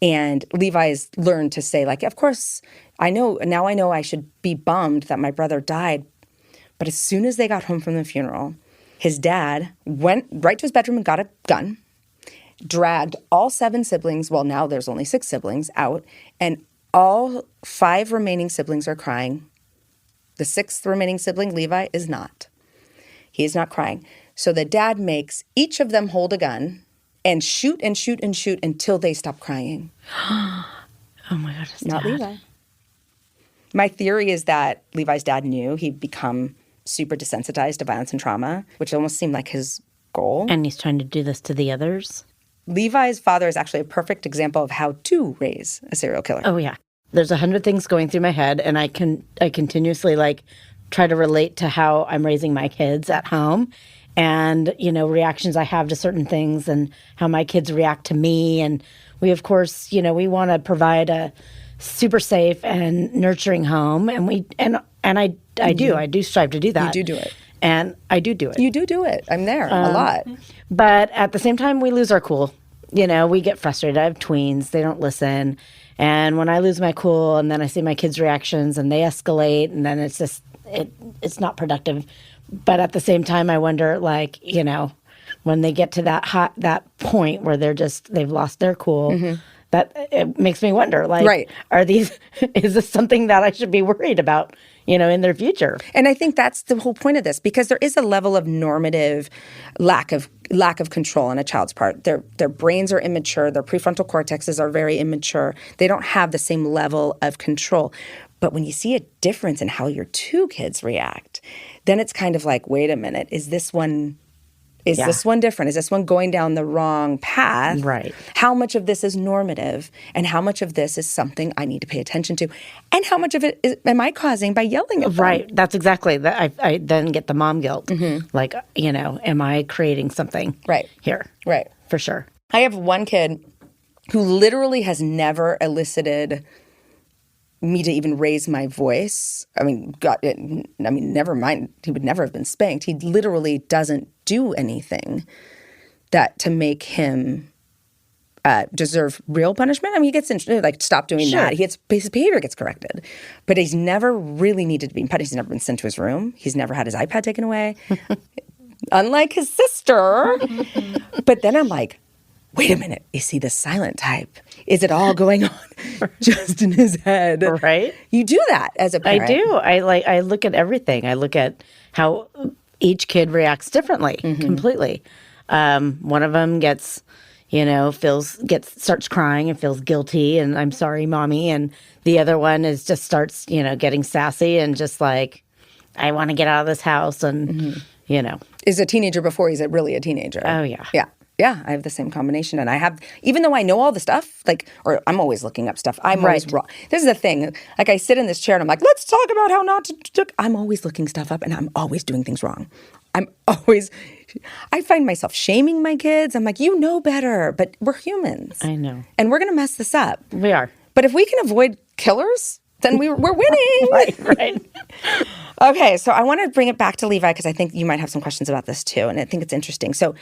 And Levi's learned to say, like, of course, I know I should be bummed that my brother died. But as soon as they got home from the funeral, his dad went right to his bedroom and got a gun, dragged all 7 siblings, well, now there's only 6 siblings, out, and all 5 remaining siblings are crying. The 6th remaining sibling, Levi, is not. He is not crying. So the dad makes each of them hold a gun and shoot and shoot and shoot until they stop crying. Oh my God, it's not dad. Levi. My theory is that Levi's dad knew he'd become super desensitized to violence and trauma, which almost seemed like his goal. And he's trying to do this to the others. Levi's father is actually a perfect example of how to raise a serial killer. Oh yeah. There's 100 things going through my head, and I continuously try to relate to how I'm raising my kids at home. And, reactions I have to certain things and how my kids react to me. And we, of course, we want to provide a super safe and nurturing home. And I do strive to do that. You do it. And I do it. You do it. I'm there a lot. But at the same time, we lose our cool. We get frustrated. I have tweens. They don't listen. And when I lose my cool and then I see my kids' reactions and they escalate, and then it's just, it's not productive. But at the same time, I wonder, when they get to that point where they've lost their cool, that it makes me wonder, right. is this something that I should be worried about, in their future. And I think that's the whole point of this, because there is a level of normative lack of control on a child's part. Their brains are immature. Their prefrontal cortexes are very immature. They don't have the same level of control. But when you see a difference in how your two kids react, then it's kind of like, wait a minute, is this one different? Is this one going down the wrong path? Right. How much of this is normative, and how much of this is something I need to pay attention to, and how much of it am I causing by yelling at them? Right. That's exactly that. I then get the mom guilt. Like, am I creating something here? Right. For sure. I have one kid who literally has never elicited me to even raise my voice. Never mind. He would never have been spanked. He literally doesn't do anything that to make him deserve real punishment. I mean, he gets stop doing that. His behavior gets corrected, but he's never really needed to be punished. He's never been sent to his room. He's never had his iPad taken away, unlike his sister. But then I'm like, wait a minute, is he the silent type? Is it all going on just in his head? Right. You do that as a parent. I do. I look at everything. I look at how each kid reacts differently, completely. One of them gets, starts crying and feels guilty and I'm sorry, mommy. And the other one starts, getting sassy and just like, I want to get out of this house and, Is a teenager before he's really a teenager. Oh, yeah. Yeah. Yeah, I have the same combination. And I have, even though I know all the stuff, or I'm always looking up stuff, I'm always wrong. This is the thing. Like, I sit in this chair and I'm like, let's talk about how not to. I'm always looking stuff up and I'm always doing things wrong. I find myself shaming my kids. I'm like, you know better, but we're humans. I know. And we're going to mess this up. We are. But if we can avoid killers, then we're winning. Right. Okay, so I want to bring it back to Levi because I think you might have some questions about this too, and I think it's interesting. So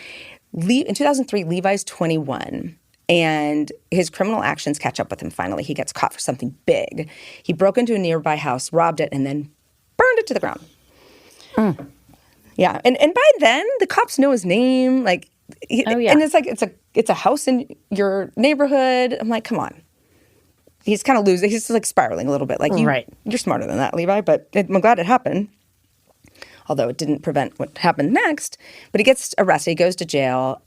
in 2003, Levi's 21, and his criminal actions catch up with him finally. He gets caught for something big. He broke into a nearby house, robbed it, and then burned it to the ground. Yeah, and by then, the cops know his name. And it's like it's a house in your neighborhood. I'm like, come on. He's kind of losing. He's like spiraling a little bit. Like, you're smarter than that, Levi, but I'm glad it happened. Although it didn't prevent what happened next. But he gets arrested. He goes to jail.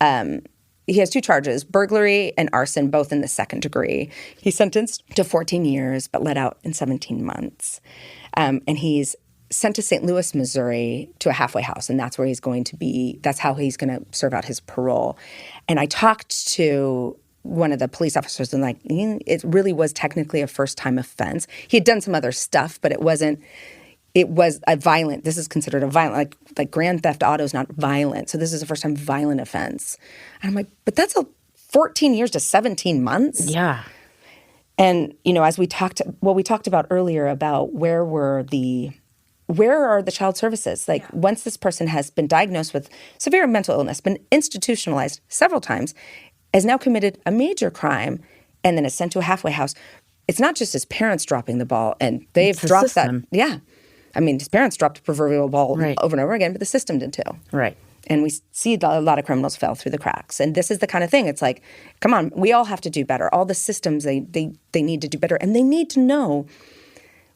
He has 2 charges, burglary and arson, both in the second degree. He's sentenced to 14 years, but let out in 17 months. And he's sent to St. Louis, Missouri, to a halfway house. And that's where he's going to be. That's how he's going to serve out his parole. And I talked to one of the police officers and it really was technically a first-time offense. He had done some other stuff, but it was a violent, this is considered a violent, like grand theft auto is not violent. So this is a first-time violent offense. And I'm like, but that's 14 years to 17 months? Yeah. And, as we talked about earlier about where are the child services? Once this person has been diagnosed with severe mental illness, been institutionalized several times, has now committed a major crime, and then is sent to a halfway house, it's not just his parents dropping the ball, and they've dropped that. Yeah. I mean, his parents dropped the proverbial ball over and over again, but the system did too. Right. And we see a lot of criminals fell through the cracks. And this is the kind of thing. It's like, come on, we all have to do better. All the systems, they need to do better. And they need to know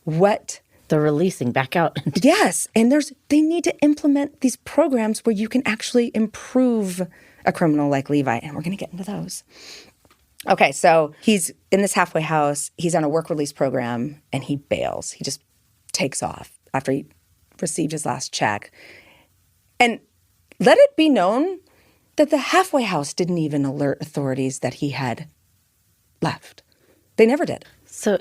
what they're releasing back out. Yes. And they need to implement these programs where you can actually improve a criminal like Levi. And we're going to get into those. Okay, so he's in this halfway house. He's on a work release program, and he bails. He just takes off after he received his last check. And let it be known that the halfway house didn't even alert authorities that he had left. They never did. So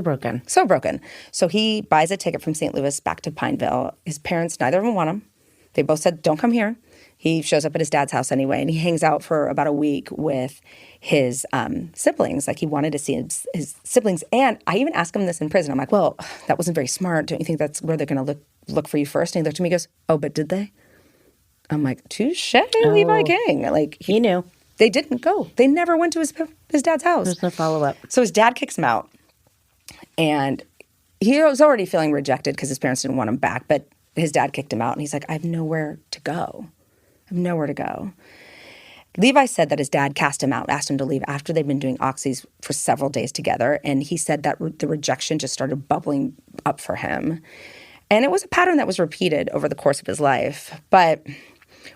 broken. So broken. So he buys a ticket from St. Louis back to Pineville. His parents, neither of them want him. They both said, don't come here. He shows up at his dad's house anyway, and he hangs out for about a week with his siblings. He wanted to see his siblings. And I even asked him this in prison. I'm like, well, that wasn't very smart. Don't you think that's where they're going to look for you first? And he looked at me and goes, oh, but did they? I'm like, touche, Levi King. He knew. They didn't go. They never went to his dad's house. There's no follow-up. So his dad kicks him out. And he was already feeling rejected because his parents didn't want him back. But his dad kicked him out. And he's like, I have nowhere to go. Levi said that his dad cast him out, asked him to leave after they'd been doing oxys for several days together. And he said that the rejection just started bubbling up for him. And it was a pattern that was repeated over the course of his life. But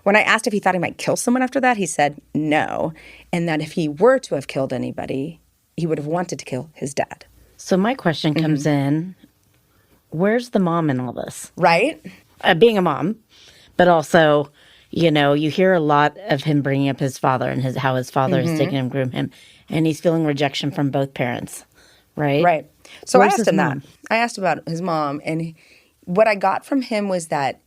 when I asked if he thought he might kill someone after that, he said no. And that if he were to have killed anybody, he would have wanted to kill his dad. So my question comes in, where's the mom in all this? Right? Being a mom, but also, you know, you hear a lot of him bringing up his father and how his father has taken him, groomed him, and he's feeling rejection from both parents, right? Right. So Where's I asked his him mom? that. I asked about his mom, and what I got from him was that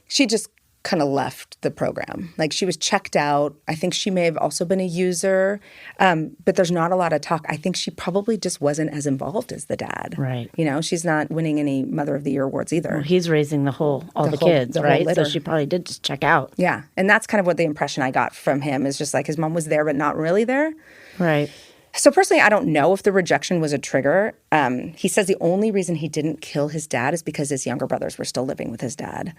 she just kind of left the program. Like, she was checked out. I think she may have also been a user, but there's not a lot of talk. I think she probably just wasn't as involved as the dad. Right. You know, she's not winning any Mother of the Year awards either. Well, he's raising all the whole- kids, the whole right? So litter. she probably did just check out. Yeah. And that's kind of what the impression I got from him is just like his mom was there, but not really there. Right. So personally, I don't know if the rejection was a trigger. He says the only reason he didn't kill his dad is because his younger brothers were still living with his dad.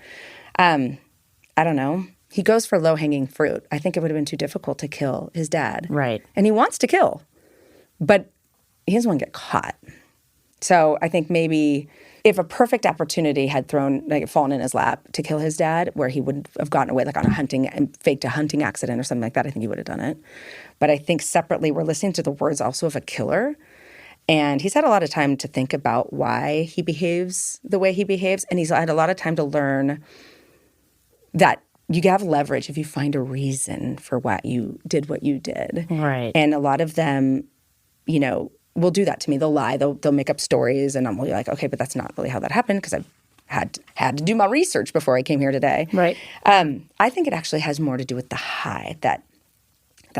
I don't know. He goes for low-hanging fruit. I think it would have been too difficult to kill his dad. Right. And he wants to kill, but he doesn't want to get caught. So I think maybe if a perfect opportunity had fallen in his lap to kill his dad, where he would have gotten away like on a hunting and faked a hunting accident or something like that, I think he would have done it. But I think separately, we're listening to the words also of a killer. And he's had a lot of time to think about why he behaves the way he behaves. And he's had a lot of time to learn that you have leverage if you find a reason for what you did. Right. And a lot of them, you know, will do that to me. They'll lie. They'll make up stories. And I'm really like, okay, but that's not really how that happened because I've had to do my research before I came here today. Right. I think it actually has more to do with the high that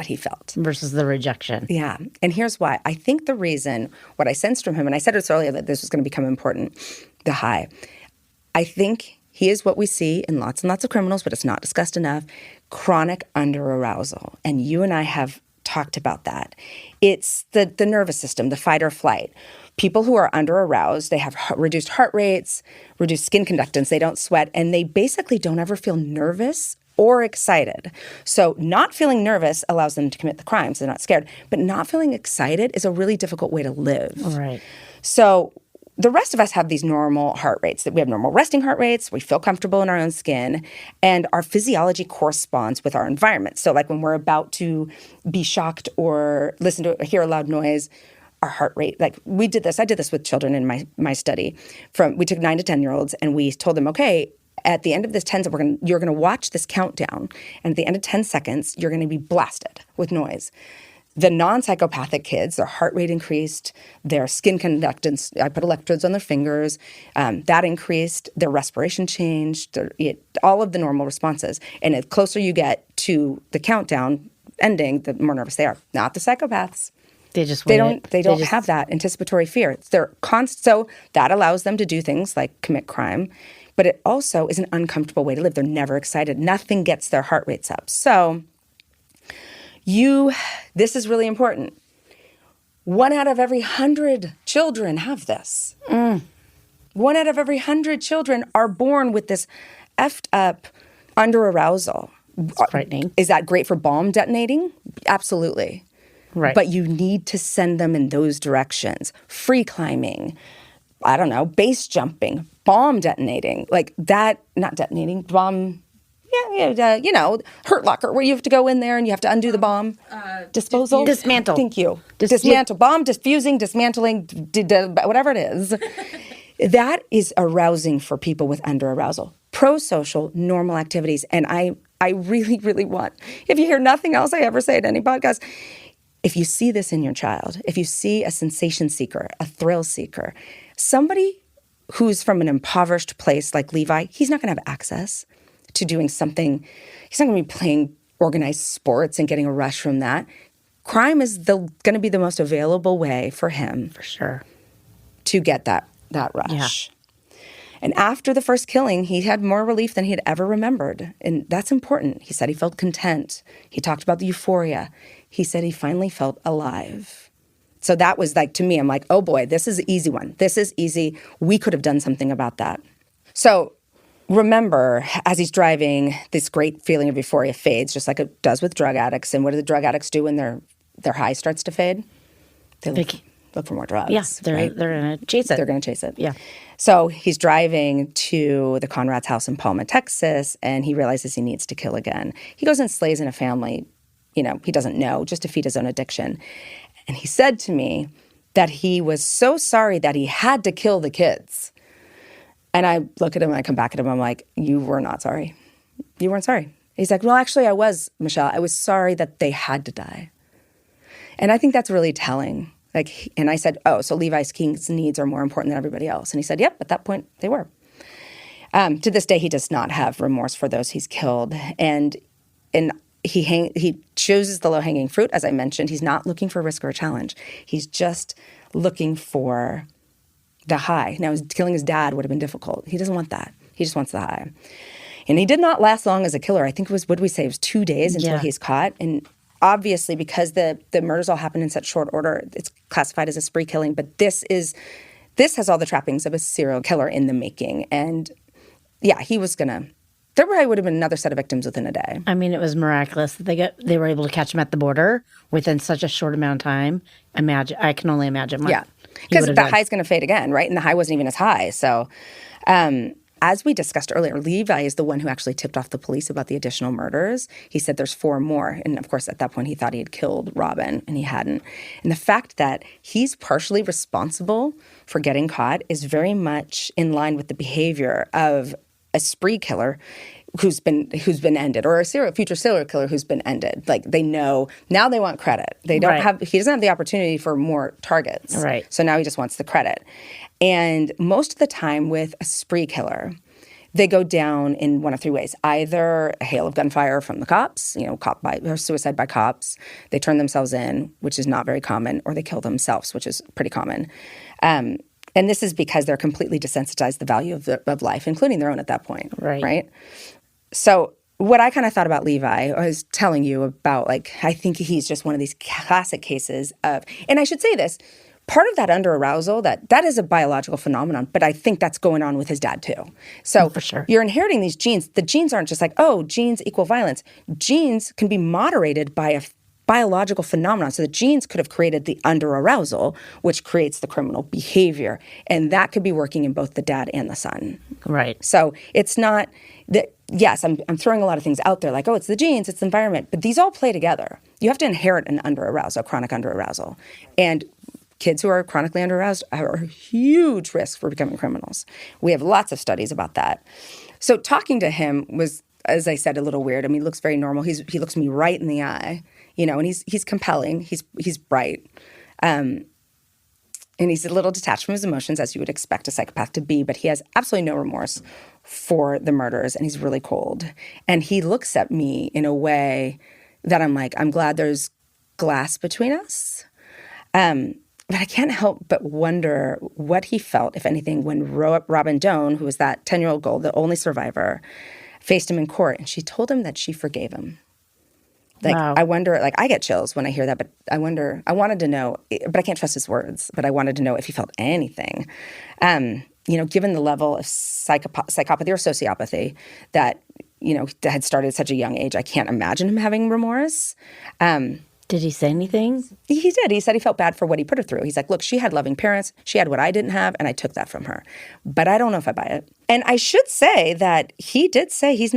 he felt. Versus the rejection. Yeah. And here's why. I think the reason, what I sensed from him, and I said this earlier that this was going to become important, the high. I think he is what we see in lots and lots of criminals, but it's not discussed enough, chronic underarousal. And you and I have talked about that. It's the nervous system, the fight or flight. People who are underaroused, they have reduced heart rates, reduced skin conductance, they don't sweat, and they basically don't ever feel nervous or excited. So not feeling nervous allows them to commit the crimes. They're not scared. But not feeling excited is a really difficult way to live. Right. So the rest of us have these normal heart rates, that we have normal resting heart rates, we feel comfortable in our own skin, and our physiology corresponds with our environment. So like when we're about to be shocked or hear a loud noise, our heart rate, like I did this with children in my study. We took 9 to 10-year-olds and we told them, okay, at the end of this 10 seconds, you're going to watch this countdown, and at the end of 10 seconds, you're going to be blasted with noise. The non-psychopathic kids, their heart rate increased, their skin conductance, I put electrodes on their fingers, that increased, their respiration changed, all of the normal responses. And the closer you get to the countdown ending, the more nervous they are. Not the psychopaths. They just They don't have that anticipatory fear. So that allows them to do things like commit crime, but it also is an uncomfortable way to live. They're never excited. Nothing gets their heart rates up. So this is really important. 1 out of every 100 children have this. 1 out of every 100 children are born with this effed up underarousal. It's frightening. Is that great for bomb detonating? Absolutely. Right. But you need to send them in those directions. Free climbing, I don't know, base jumping, bomb detonating, like that, not detonating, bomb, Hurt Locker, where you have to go in there and you have to undo the bomb. Disposal? Dismantle. Thank you. Dismantle. Bomb diffusing, dismantling, whatever it is. That is arousing for people with underarousal. Pro-social, normal activities. And I really, really want, if you hear nothing else I ever say at any podcast, if you see this in your child, if you see a sensation seeker, a thrill seeker, somebody who's from an impoverished place like Levi, he's not going to have access to doing something. He's not going to be playing organized sports and getting a rush from that. Crime is going to be the most available way for him. For sure. To get that rush. Yeah. And after the first killing, he had more relief than he had ever remembered. And that's important. He said he felt content. He talked about the euphoria. He said he finally felt alive. So that was like, to me, I'm like, oh boy, this is an easy one. This is easy. We could have done something about that. So remember, as he's driving, this great feeling of euphoria fades, just like it does with drug addicts. And what do the drug addicts do when their high starts to fade? They look for more drugs. Yeah, right? they're going to chase it. They're going to chase it. Yeah. So he's driving to the Conrad's house in Palma, Texas, and he realizes he needs to kill again. He goes and slays in a family, he doesn't know, just to feed his own addiction. And he said to me that he was so sorry that he had to kill the kids. And I look at him and I come back at him. I'm like, you were not sorry. You weren't sorry. He's like, well, actually, I was, Michelle. I was sorry that they had to die. And I think that's really telling. And I said, oh, so Levi King's needs are more important than everybody else. And he said, yep, at that point, they were. To this day, he does not have remorse for those he's killed. And he chooses the low-hanging fruit, as I mentioned. He's not looking for risk or a challenge. He's just looking for the high. Now, killing his dad would have been difficult. He doesn't want that. He just wants the high. And he did not last long as a killer. I think it was 2 days until he's caught. And obviously, because the murders all happened in such short order, it's classified as a spree killing. But this has all the trappings of a serial killer in the making. And yeah, there probably would have been another set of victims within a day. I mean, it was miraculous that they were able to catch him at the border within such a short amount of time. I can only imagine what. Yeah, because the high's going to fade again, right? And the high wasn't even as high. So, as we discussed earlier, Levi is the one who actually tipped off the police about the additional murders. He said there's 4 more. And of course, at that point, he thought he had killed Robin, and he hadn't. And the fact that he's partially responsible for getting caught is very much in line with the behavior of a spree killer who's been ended, or a future serial killer who's been ended. Like, they know now they want credit. He doesn't have the opportunity for more targets. Right. So now he just wants the credit. And most of the time with a spree killer, they go down in one of 3 ways. Either a hail of gunfire from the cops, or suicide by cops. They turn themselves in, which is not very common, or they kill themselves, which is pretty common. And this is because they're completely desensitized to the value of life, including their own at that point. Right? So what I kind of thought about Levi, I was telling you about, I think he's just one of these classic cases of, and I should say this, part of that under-arousal, that is a biological phenomenon, but I think that's going on with his dad too. So for sure. You're inheriting these genes. The genes aren't just genes equal violence. Genes can be moderated by a biological phenomenon. So the genes could have created the under-arousal, which creates the criminal behavior. And that could be working in both the dad and the son. Right. So it's not that, yes, I'm throwing a lot of things out there like, it's the genes, it's the environment, but these all play together. You have to inherit an under-arousal, chronic under-arousal. And kids who are chronically under-aroused are a huge risk for becoming criminals. We have lots of studies about that. So talking to him was, as I said, a little weird. I mean, he looks very normal. He looks me right in the eye, and he's compelling. He's bright. And he's a little detached from his emotions, as you would expect a psychopath to be, but he has absolutely no remorse for the murders, and he's really cold. And he looks at me in a way that I'm like, I'm glad there's glass between us. But I can't help but wonder what he felt, if anything, when Robin Doan, who was that 10-year-old girl, the only survivor, faced him in court, and she told him that she forgave him. Wow. I wonder, I get chills when I hear that, but I wanted to know, but I can't trust his words, but I wanted to know if he felt anything. Given the level of psychopathy or sociopathy that, had started at such a young age, I can't imagine him having remorse. Did he say anything? He did. He said he felt bad for what he put her through. He's like, look, she had loving parents. She had what I didn't have, and I took that from her. But I don't know if I buy it. And I should say that he did say he's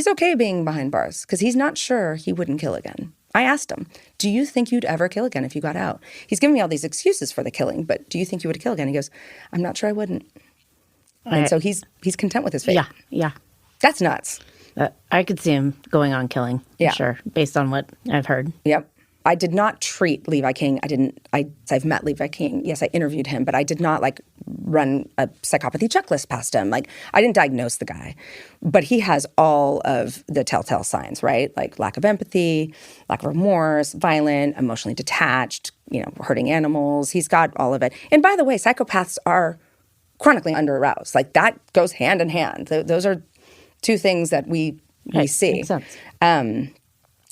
okay being behind bars because he's not sure he wouldn't kill again. I asked him, do you think you'd ever kill again if you got out? He's giving me all these excuses for the killing, but do you think you would kill again? He goes, I'm not sure I wouldn't. And so he's content with his fate. Yeah. That's nuts. I could see him going on killing, for sure, based on what I've heard. Yep. I did not treat Levi King. I've met Levi King. Yes, I interviewed him, but I did not run a psychopathy checklist past him. I didn't diagnose the guy, but he has all of the telltale signs, right? Like lack of empathy, lack of remorse, violent, emotionally detached, hurting animals. He's got all of it. And by the way, psychopaths are chronically under-aroused. That goes hand in hand. Those are 2 things that we see. Makes sense.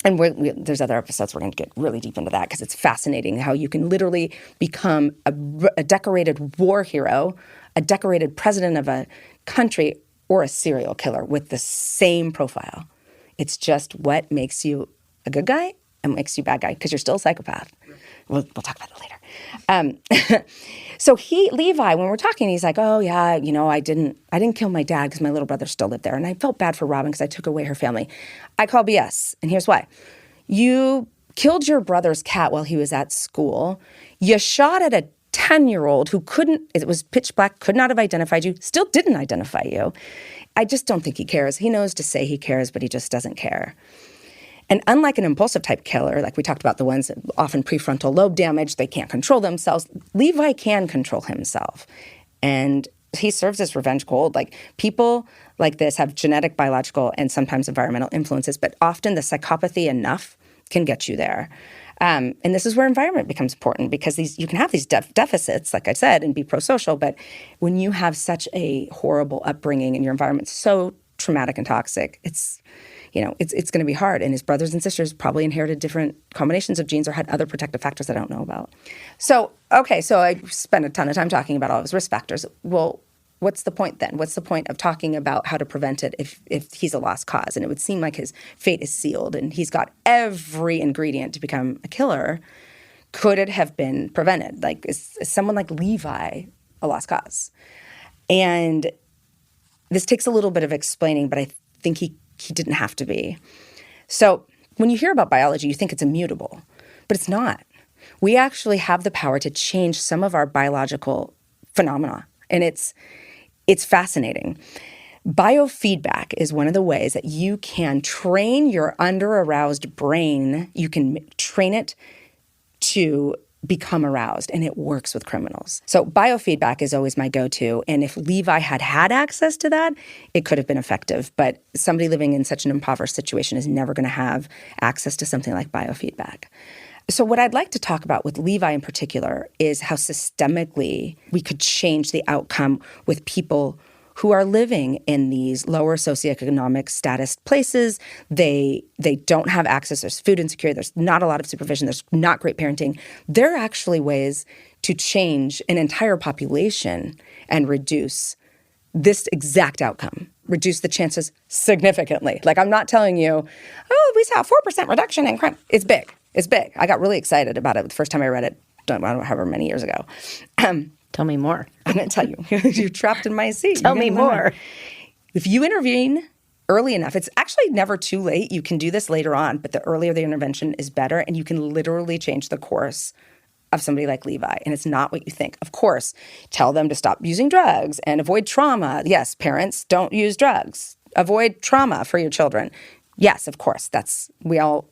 And there's other episodes we're going to get really deep into that because it's fascinating how you can literally become a decorated war hero, a decorated president of a country, or a serial killer with the same profile. It's just what makes you a good guy and makes you a bad guy because you're still a psychopath. We'll talk about it later. So Levi, when we're talking, he's like, oh yeah, you know, I didn't kill my dad because my little brother still lived there. And I felt bad for Robin because I took away her family. I call BS. And here's why. You killed your brother's cat while he was at school. You shot at a 10-year-old who it was pitch black, could not have identified you, still didn't identify you. I just don't think he cares. He knows to say he cares, but he just doesn't care. And unlike an impulsive type killer, like we talked about, the ones that often prefrontal lobe damage, they can't control themselves. Levi can control himself. And he serves as revenge gold. Like, people like this have genetic, biological, and sometimes environmental influences, but often the psychopathy enough can get you there. And this is where environment becomes important, because you can have these deficits, like I said, and be pro-social, but when you have such a horrible upbringing and your environment's so traumatic and toxic, it's going to be hard. And his brothers and sisters probably inherited different combinations of genes or had other protective factors I don't know about. So I spent a ton of time talking about all of his risk factors. Well, what's the point then? What's the point of talking about how to prevent it if he's a lost cause? And it would seem like his fate is sealed and he's got every ingredient to become a killer. Could it have been prevented? Like, is someone like Levi a lost cause? And this takes a little bit of explaining, but I think he didn't have to be. So when you hear about biology, you think it's immutable, but it's not. We actually have the power to change some of our biological phenomena, and it's fascinating. Biofeedback is one of the ways that you can train your under-aroused brain. You can train it to become aroused, and it works with criminals. So biofeedback is always my go-to, and if Levi had access to that, it could have been effective. But somebody living in such an impoverished situation is never going to have access to something like biofeedback. So what I'd like to talk about with Levi in particular is how systemically we could change the outcome with people who are living in these lower socioeconomic status places. They don't have access. There's food insecurity. There's not a lot of supervision. There's not great parenting. There are actually ways to change an entire population and reduce this exact outcome, reduce the chances significantly. Like, I'm not telling you, oh, we saw a 4% reduction in crime. It's big. It's big. I got really excited about it the first time I read it, I don't know, however many years ago. Tell me more. I'm going to tell you. You're trapped in my seat. Tell me more. If you intervene early enough, it's actually never too late. You can do this later on, but the earlier the intervention is better, and you can literally change the course of somebody like Levi. And it's not what you think. Of course, tell them to stop using drugs and avoid trauma. Yes, parents, don't use drugs. Avoid trauma for your children. Yes, of course. I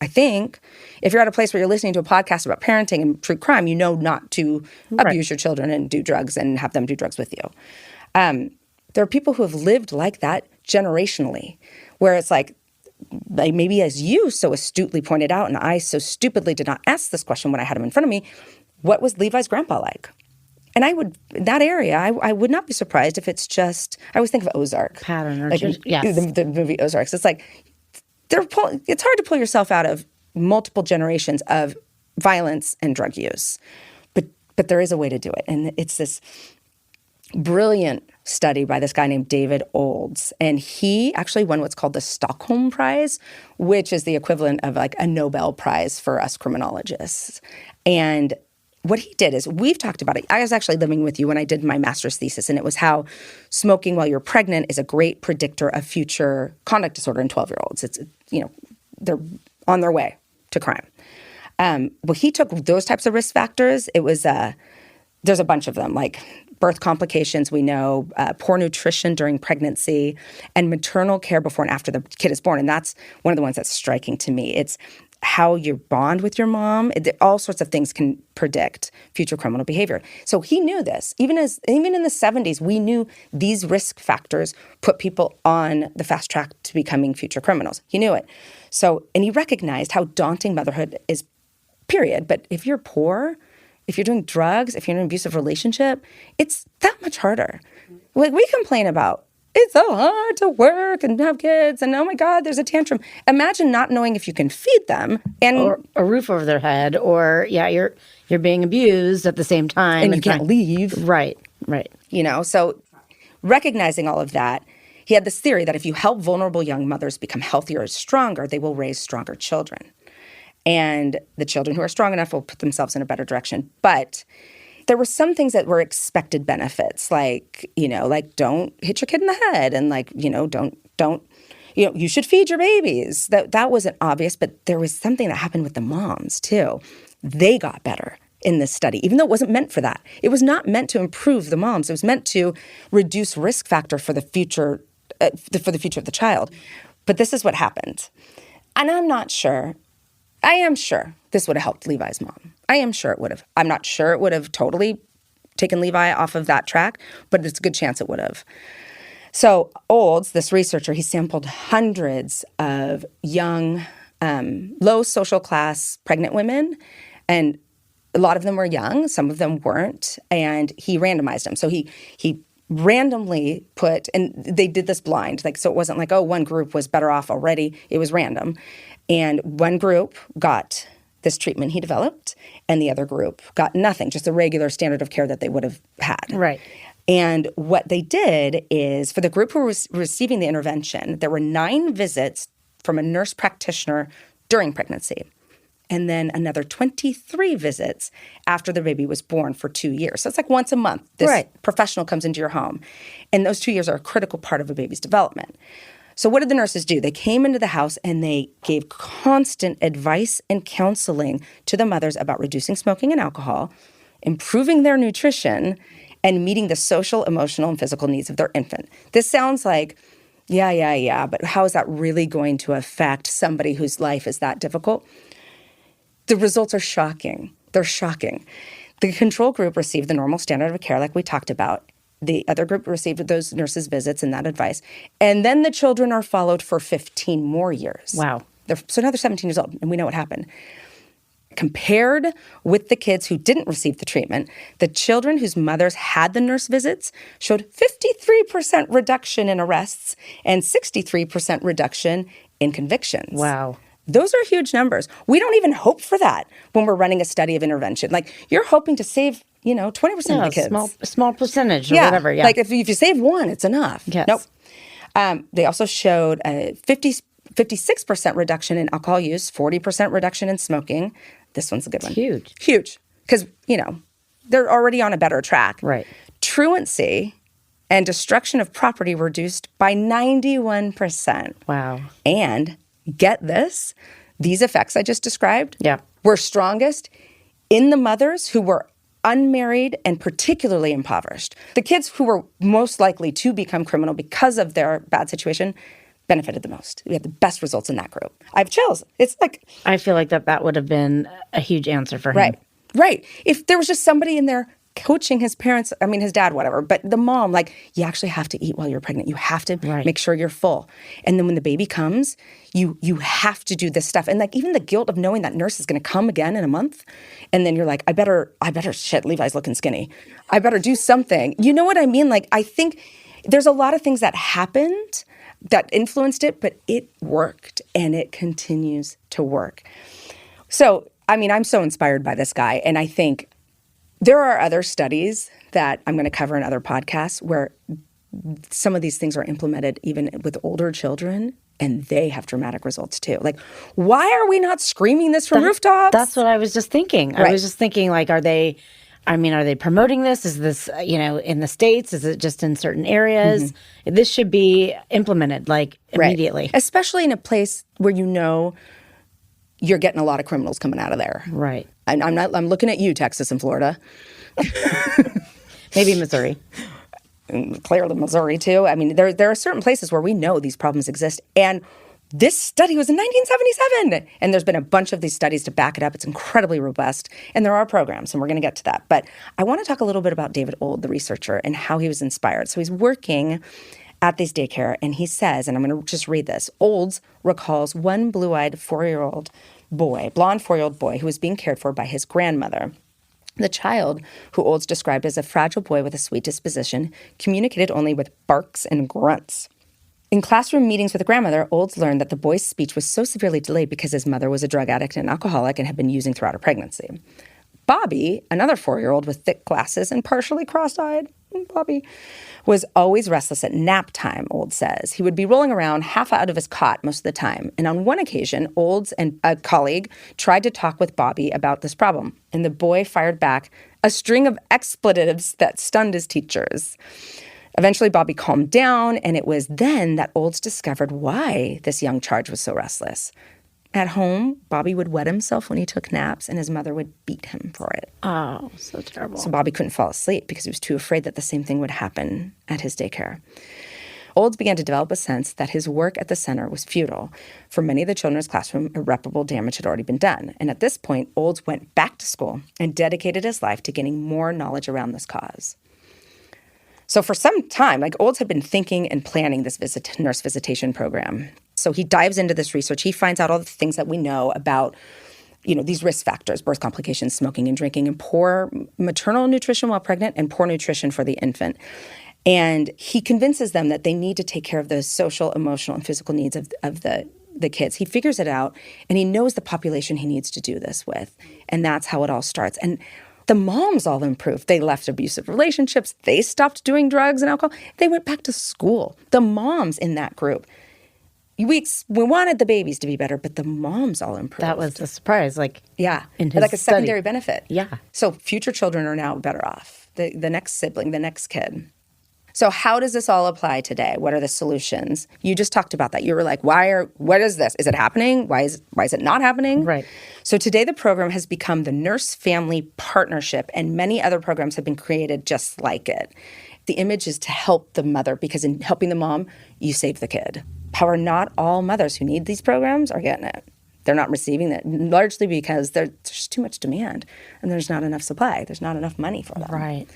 think, if you're at a place where you're listening to a podcast about parenting and true crime, you know not to abuse your children and do drugs and have them do drugs with you. There are people who have lived like that generationally, where it's like maybe as you so astutely pointed out, and I so stupidly did not ask this question when I had him in front of me, what was Levi's grandpa like? And in that area, I would not be surprised if it's just, I always think of Ozark. Pattern or like, yes. The movie Ozarks. It's like, it's hard to pull yourself out of multiple generations of violence and drug use. But there is a way to do it. And it's this brilliant study by this guy named David Olds. And he actually won what's called the Stockholm Prize, which is the equivalent of like a Nobel Prize for us criminologists. And what he did is, we've talked about it. I was actually living with you when I did my master's thesis, and it was how smoking while you're pregnant is a great predictor of future conduct disorder in 12-year-olds. It's, they're on their way to crime. Well, he took those types of risk factors. It was, there's a bunch of them, like birth complications, we know, poor nutrition during pregnancy, and maternal care before and after the kid is born. And that's one of the ones that's striking to me. It's how you bond with your mom. All sorts of things can predict future criminal behavior. So he knew this. Even in the 70s, we knew these risk factors put people on the fast track to becoming future criminals. He knew it. And he recognized how daunting motherhood is, period. But if you're poor, if you're doing drugs, if you're in an abusive relationship, it's that much harder. Like, we complain about, it's so hard to work and have kids, and oh my God, there's a tantrum. Imagine not knowing if you can feed them and or a roof over their head, or you're being abused at the same time, and you can't leave. Right. So recognizing all of that, he had this theory that if you help vulnerable young mothers become healthier and stronger, they will raise stronger children. And the children who are strong enough will put themselves in a better direction. But there were some things that were expected benefits, like, like don't hit your kid in the head, and like, don't, you should feed your babies. That wasn't obvious, but there was something that happened with the moms too. They got better in this study, even though it wasn't meant for that. It was not meant to improve the moms. It was meant to reduce risk factor for the future, for the future of the child. But this is what happened. And I'm not sure. I am sure this would have helped Levi's mom. I am sure it would have. I'm not sure it would have totally taken Levi off of that track, but it's a good chance it would have. So Olds, this researcher, he sampled hundreds of young, low social class pregnant women, and a lot of them were young, some of them weren't, and he randomized them. So he randomly put, and they did this blind, so it wasn't like, one group was better off already. It was random. And one group got this treatment he developed, and the other group got nothing, just the regular standard of care that they would have had. Right. And what they did is, for the group who was receiving the intervention, there were 9 visits from a nurse practitioner during pregnancy, and then another 23 visits after the baby was born for 2 years. So it's like once a month, this professional comes into your home. And those 2 years are a critical part of a baby's development. So what did the nurses do? They came into the house and they gave constant advice and counseling to the mothers about reducing smoking and alcohol, improving their nutrition, and meeting the social, emotional, and physical needs of their infant. This sounds like, yeah, but how is that really going to affect somebody whose life is that difficult? The results are shocking. They're shocking. The control group received the normal standard of care like we talked about. The other group received those nurses' visits and that advice. And then the children are followed for 15 more years. Wow. So now they're 17 years old, and we know what happened. Compared with the kids who didn't receive the treatment, the children whose mothers had the nurse visits showed 53% reduction in arrests and 63% reduction in convictions. Wow. Those are huge numbers. We don't even hope for that when we're running a study of intervention. Like, you're hoping to save, 20% of the kids. Small percentage or whatever. Yeah. Like if you save one, it's enough. Yes. Nope. They also showed a 56% reduction in alcohol use, 40% reduction in smoking. This one's a good one. Huge. Because, they're already on a better track. Right. Truancy and destruction of property reduced by 91%. Wow. And get this, these effects I just described were strongest in the mothers who were unmarried and particularly impoverished. The kids who were most likely to become criminal because of their bad situation benefited the most. We had the best results in that group. I have chills. It's like, I feel like that would have been a huge answer for him. Right. If there was just somebody in there coaching his parents, his dad, whatever, but the mom, you actually have to eat while you're pregnant. You have to make sure you're full. And then when the baby comes, you have to do this stuff. And even the guilt of knowing that nurse is going to come again in a month. And then you're like, I better, shit, Levi's looking skinny. I better do something. You know what I mean? I think there's a lot of things that happened that influenced it, but it worked and it continues to work. So, I'm so inspired by this guy. And I think there are other studies that I'm going to cover in other podcasts where some of these things are implemented even with older children, and they have dramatic results too. Why are we not screaming this from rooftops? That's what I was just thinking. Right. I was just thinking, are they promoting this? Is this, in the States? Is it just in certain areas? Mm-hmm. This should be implemented, immediately. Right. Especially in a place where you're getting a lot of criminals coming out of there. Right. I'm looking at you, Texas and Florida. Maybe Missouri. Clearly Missouri, too. There are certain places where we know these problems exist. And this study was in 1977. And there's been a bunch of these studies to back it up. It's incredibly robust. And there are programs, and we're going to get to that. But I want to talk a little bit about David Old, the researcher, and how he was inspired. So he's working at this daycare, and he says, and I'm going to just read this, Olds recalls one blue-eyed 4-year-old boy, blonde 4-year-old boy, who was being cared for by his grandmother. The child, who Olds described as a fragile boy with a sweet disposition, communicated only with barks and grunts. In classroom meetings with the grandmother, Olds learned that the boy's speech was so severely delayed because his mother was a drug addict and alcoholic and had been using throughout her pregnancy. Bobby, another 4-year-old with thick glasses and partially cross-eyed, Bobby was always restless at nap time, Olds says. He would be rolling around half out of his cot most of the time. And on one occasion, Olds and a colleague tried to talk with Bobby about this problem. And the boy fired back a string of expletives that stunned his teachers. Eventually, Bobby calmed down, and it was then that Olds discovered why this young charge was so restless. At home, Bobby would wet himself when he took naps, and his mother would beat him for it. Oh, so terrible. So Bobby couldn't fall asleep because he was too afraid that the same thing would happen at his daycare. Olds began to develop a sense that his work at the center was futile. For many of the children in his classroom, irreparable damage had already been done. And at this point, Olds went back to school and dedicated his life to gaining more knowledge around this cause. So for some time, Olds had been thinking and planning this nurse visitation program. So he dives into this research. He finds out all the things that we know about, these risk factors, birth complications, smoking and drinking, and poor maternal nutrition while pregnant and poor nutrition for the infant. And he convinces them that they need to take care of the social, emotional, and physical needs of the kids. He figures it out, and he knows the population he needs to do this with. And that's how it all starts. And the moms all improved. They left abusive relationships. They stopped doing drugs and alcohol. They went back to school. The moms in that group. We wanted the babies to be better, but the moms all improved. That was a surprise. Yeah. In his like a secondary benefit. Yeah. So future children are now better off. The next sibling, the next kid. So how does this all apply today? What are the solutions? You just talked about that. You were like, what is this? Is it happening? Why is it not happening? Right. So today the program has become the Nurse Family Partnership, and many other programs have been created just like it. The image is to help the mother, because in helping the mom, you save the kid. However, not all mothers who need these programs are getting it. They're not receiving it, largely because there's just too much demand and there's not enough supply. There's not enough money for them. Right.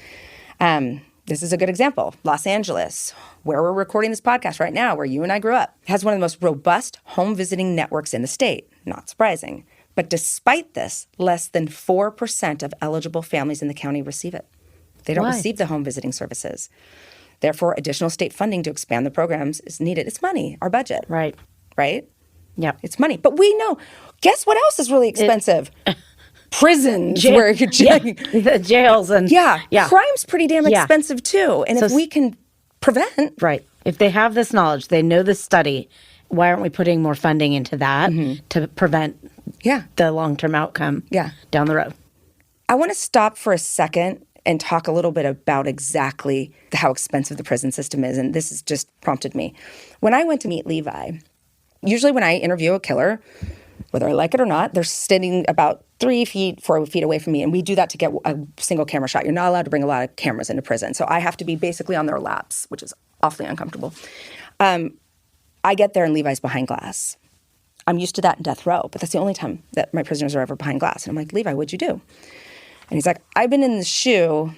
This is a good example. Los Angeles, where we're recording this podcast right now, where you and I grew up, has one of the most robust home visiting networks in the state. Not surprising. But despite this, less than 4% of eligible families in the county receive it. They don't receive the home visiting services. Therefore, additional state funding to expand the programs is needed. It's money, our budget. Right. Right? Yep. It's money. But we know, guess what else is really expensive? Prisons. The jails and... Yeah. Crime's pretty damn expensive too. And if we can prevent... Right. If they have this knowledge, they know this study, why aren't we putting more funding into that to prevent the long-term outcome down the road? I want to stop for a second and talk a little bit about exactly how expensive the prison system is. And this has just prompted me. When I went to meet Levi, usually when I interview a killer, whether I like it or not, they're sitting about 3 feet, 4 feet away from me. And we do that to get a single camera shot. You're not allowed to bring a lot of cameras into prison. So I have to be basically on their laps, which is awfully uncomfortable. I get there and Levi's behind glass. I'm used to that in death row, but that's the only time that my prisoners are ever behind glass. And I'm like, Levi, what'd you do? And he's like, I've been in the SHU.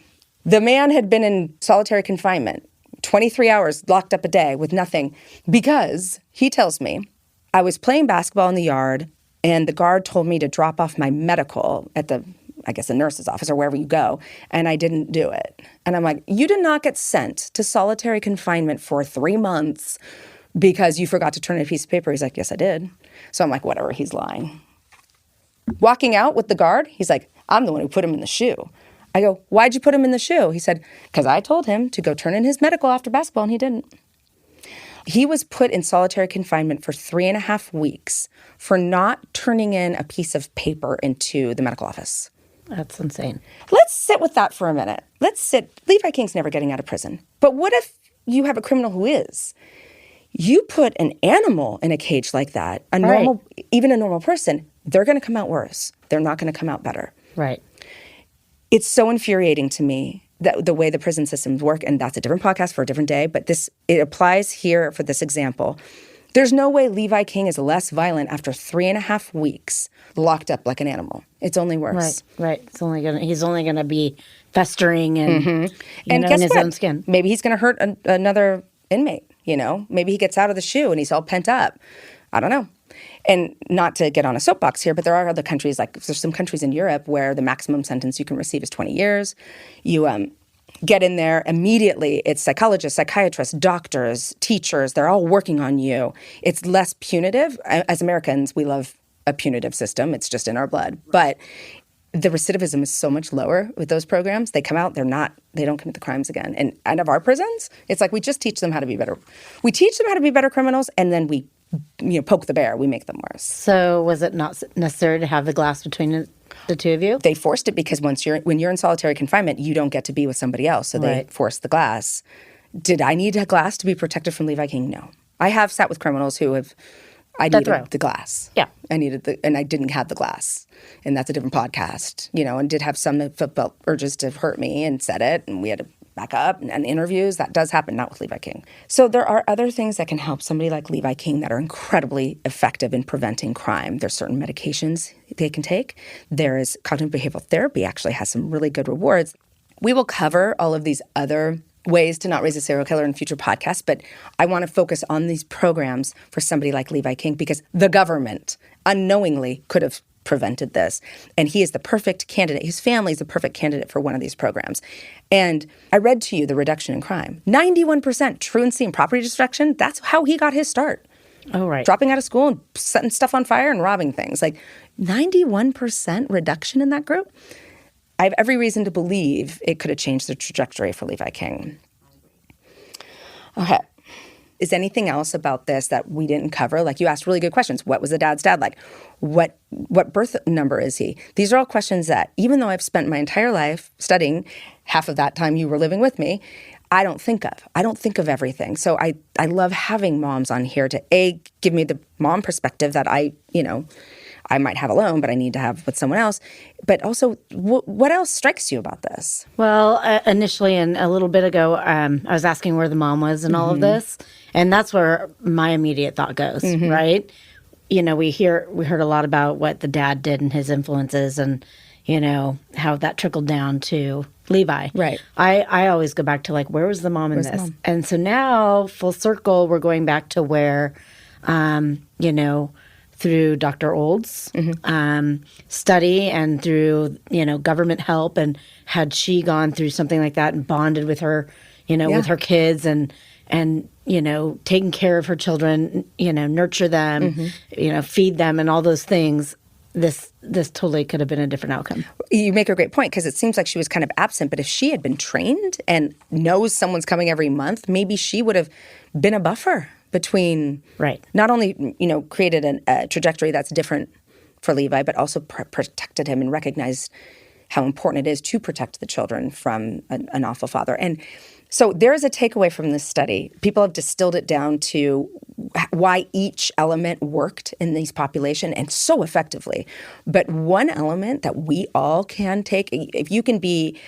The man had been in solitary confinement, 23 hours locked up a day with nothing, because he tells me I was playing basketball in the yard and the guard told me to drop off my medical at the nurse's office or wherever you go, and I didn't do it. And I'm like, you did not get sent to solitary confinement for 3 months because you forgot to turn in a piece of paper. He's like, yes, I did. So I'm like, whatever, he's lying. Walking out with the guard, he's like, I'm the one who put him in the SHU. I go, why'd you put him in the SHU? He said, because I told him to go turn in his medical after basketball, and he didn't. He was put in solitary confinement for 3.5 weeks for not turning in a piece of paper into the medical office. That's insane. Let's sit with that for a minute. Levi King's never getting out of prison. But what if you have a criminal who is? You put an animal in a cage like that, even a normal person, they're going to come out worse. They're not going to come out better. Right. It's so infuriating to me that the way the prison systems work, and that's a different podcast for a different day, but it applies here for this example. There's no way Levi King is less violent after 3.5 weeks locked up like an animal. It's only worse. Right. He's only gonna be festering and and in his own skin. Maybe he's gonna hurt another inmate. Maybe he gets out of the SHU and he's all pent up. I don't know. And not to get on a soapbox here, but there are other countries, there's some countries in Europe where the maximum sentence you can receive is 20 years. You get in there immediately. It's psychologists, psychiatrists, doctors, teachers. They're all working on you. It's less punitive. As Americans, we love a punitive system. It's just in our blood. But the recidivism is so much lower with those programs. They come out, they don't commit the crimes again. And out of our prisons, it's like we just teach them how to be better. We teach them how to be better criminals, and then we, poke the bear. We make them worse. So was it not necessary to have the glass between the two of you? They forced it because when you're in solitary confinement, you don't get to be with somebody else. So they forced the glass. Did I need a glass to be protected from Levi King? No. I have sat with criminals who have. I needed the glass. Yeah. And I didn't have the glass. And that's a different podcast, and did have some that felt urges to hurt me and said it. And we had to back up and interviews. That does happen, not with Levi King. So there are other things that can help somebody like Levi King that are incredibly effective in preventing crime. There's certain medications they can take. There is cognitive behavioral therapy actually has some really good rewards. We will cover all of these other ways to not raise a serial killer in future podcasts, but I want to focus on these programs for somebody like Levi King because the government unknowingly could have prevented this. And he is the perfect candidate. His family is the perfect candidate for one of these programs. And I read to you the reduction in crime. 91% truancy and property destruction. That's how he got his start. Oh, right. Dropping out of school and setting stuff on fire and robbing things. Like 91% reduction in that group. I have every reason to believe it could have changed the trajectory for Levi King. Okay. Is anything else about this that we didn't cover? Like you asked really good questions. What was the dad's dad like? What birth number is he? These are all questions that, even though I've spent my entire life studying, half of that time you were living with me, I don't think of. I don't think of everything. So I love having moms on here to, give me the mom perspective that I might have alone, but I need to have with someone else. But also, what else strikes you about this? Well, initially and a little bit ago, I was asking where the mom was in all of this. And that's where my immediate thought goes, right? We heard a lot about what the dad did and his influences and, how that trickled down to Levi. Right. I always go back to where was the mom in this? Mom? And so now, full circle, we're going back to where, through Dr. Old's study and through, government help. And had she gone through something like that and bonded with her, with her kids and taking care of her children, nurture them, feed them and all those things, this totally could have been a different outcome. You make a great point because it seems like she was kind of absent. But if she had been trained and knows someone's coming every month, maybe she would have been a buffer between not only, created a trajectory that's different for Levi, but also protected him and recognized how important it is to protect the children from an awful father. And so there is a takeaway from this study. People have distilled it down to why each element worked in these population and so effectively. But one element that we all can take, if you can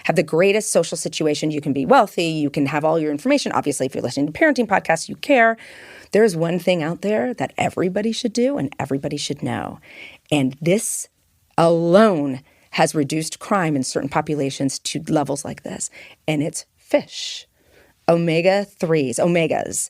have the greatest social situation, you can be wealthy, you can have all your information. Obviously, if you're listening to parenting podcasts, you care. There's one thing out there that everybody should do and everybody should know. And this alone has reduced crime in certain populations to levels like this. And it's fish. Omega-3s, omegas.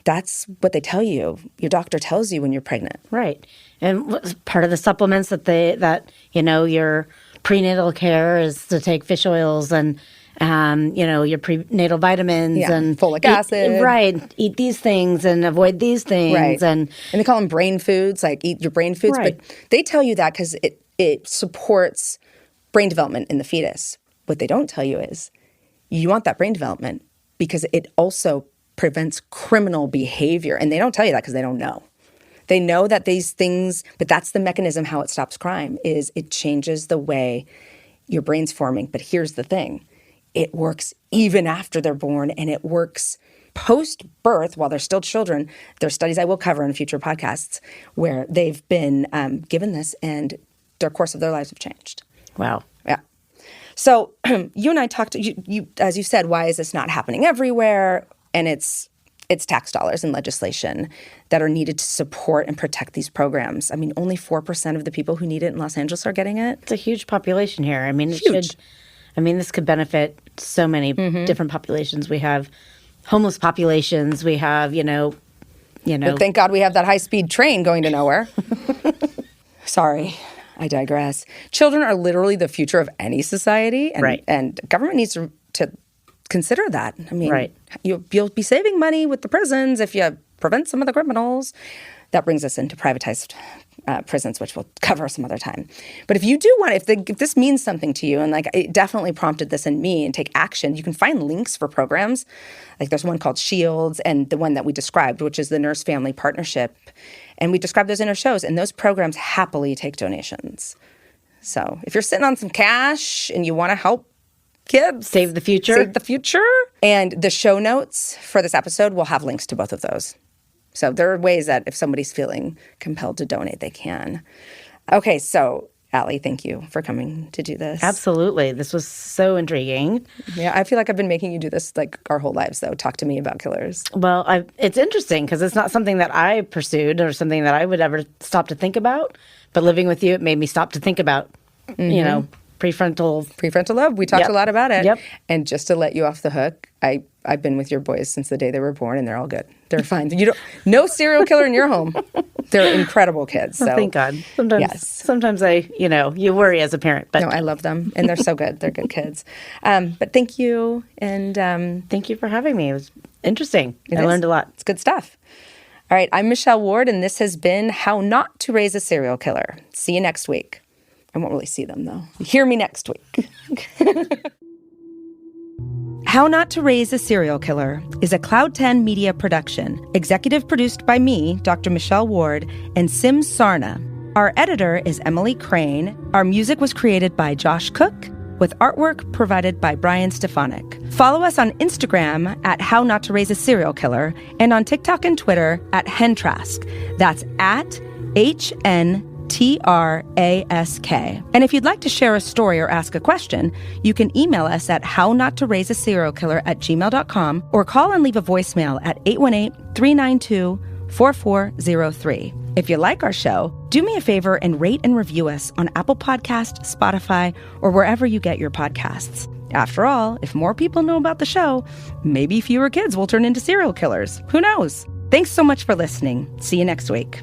That's what they tell you. Your doctor tells you when you're pregnant. Right. And part of the supplements that your prenatal care is to take fish oils and your prenatal vitamins and folic acid. Right. Eat these things and avoid these things. Right. And they call them brain foods, like eat your brain foods. Right. But they tell you that because it supports brain development in the fetus. What they don't tell you is you want that brain development because it also prevents criminal behavior. And they don't tell you that because they don't know. They know that these things, but that's the mechanism how it stops crime, is it changes the way your brain's forming. But here's the thing. It works even after they're born, and it works post-birth while they're still children. There are studies I will cover in future podcasts where they've been given this and their course of their lives have changed. Wow. Yeah. So you and I talked, you as you said, why is this not happening everywhere? And it's tax dollars and legislation that are needed to support and protect these programs. I mean, only 4% of the people who need it in Los Angeles are getting it. It's a huge population here. I mean, Huge. This could benefit so many different populations. We have homeless populations. We have, But thank God we have that high-speed train going to nowhere. Sorry, I digress. Children are literally the future of any society, and government needs to consider that. I mean, you'll be saving money with the prisons if you prevent some of the criminals. That brings us into privatized prisons, which we'll cover some other time. But if you do want, if this means something to you, and like it definitely prompted this in me, and take action, you can find links for programs. Like there's one called Shields, and the one that we described, which is the Nurse Family Partnership. And we described those in our shows, and those programs happily take donations. So if you're sitting on some cash and you want to help kids, Save the future. And the show notes for this episode will have links to both of those. So there are ways that if somebody's feeling compelled to donate, they can. Okay, so Alli, thank you for coming to do this. Absolutely. This was so intriguing. Yeah, I feel like I've been making you do this like our whole lives, though. Talk to me about killers. Well, it's interesting because it's not something that I pursued or something that I would ever stop to think about. But living with you, it made me stop to think about, prefrontal lobe. We talked a lot about it. Yep. And just to let you off the hook, I've been with your boys since the day they were born, and they're all good. They're fine. No serial killer in your home. They're incredible kids. So thank God. Sometimes you worry as a parent. But no, I love them, and they're so good. They're good kids. But thank you, and thank you for having me. It was interesting. I learned a lot. It's good stuff. All right, I'm Michelle Ward, and this has been How Not to Raise a Serial Killer. See you next week. I won't really see them, though. Hear me next week. How Not to Raise a Serial Killer is a Cloud 10 media production, executive produced by me, Dr. Michelle Ward, and Sim Sarna. Our editor is Emily Crane. Our music was created by Josh Cook, with artwork provided by Brian Stefanik. Follow us on Instagram at How Not to Raise a Serial Killer, and on TikTok and Twitter at HNTRASK. That's at HNTRASK. And if you'd like to share a story or ask a question, you can email us at hownottoraiseaserialkiller@gmail.com or call and leave a voicemail at 818-392-4403. If you like our show, do me a favor and rate and review us on Apple Podcasts, Spotify, or wherever you get your podcasts. After all, if more people know about the show, maybe fewer kids will turn into serial killers. Who knows? Thanks so much for listening. See you next week.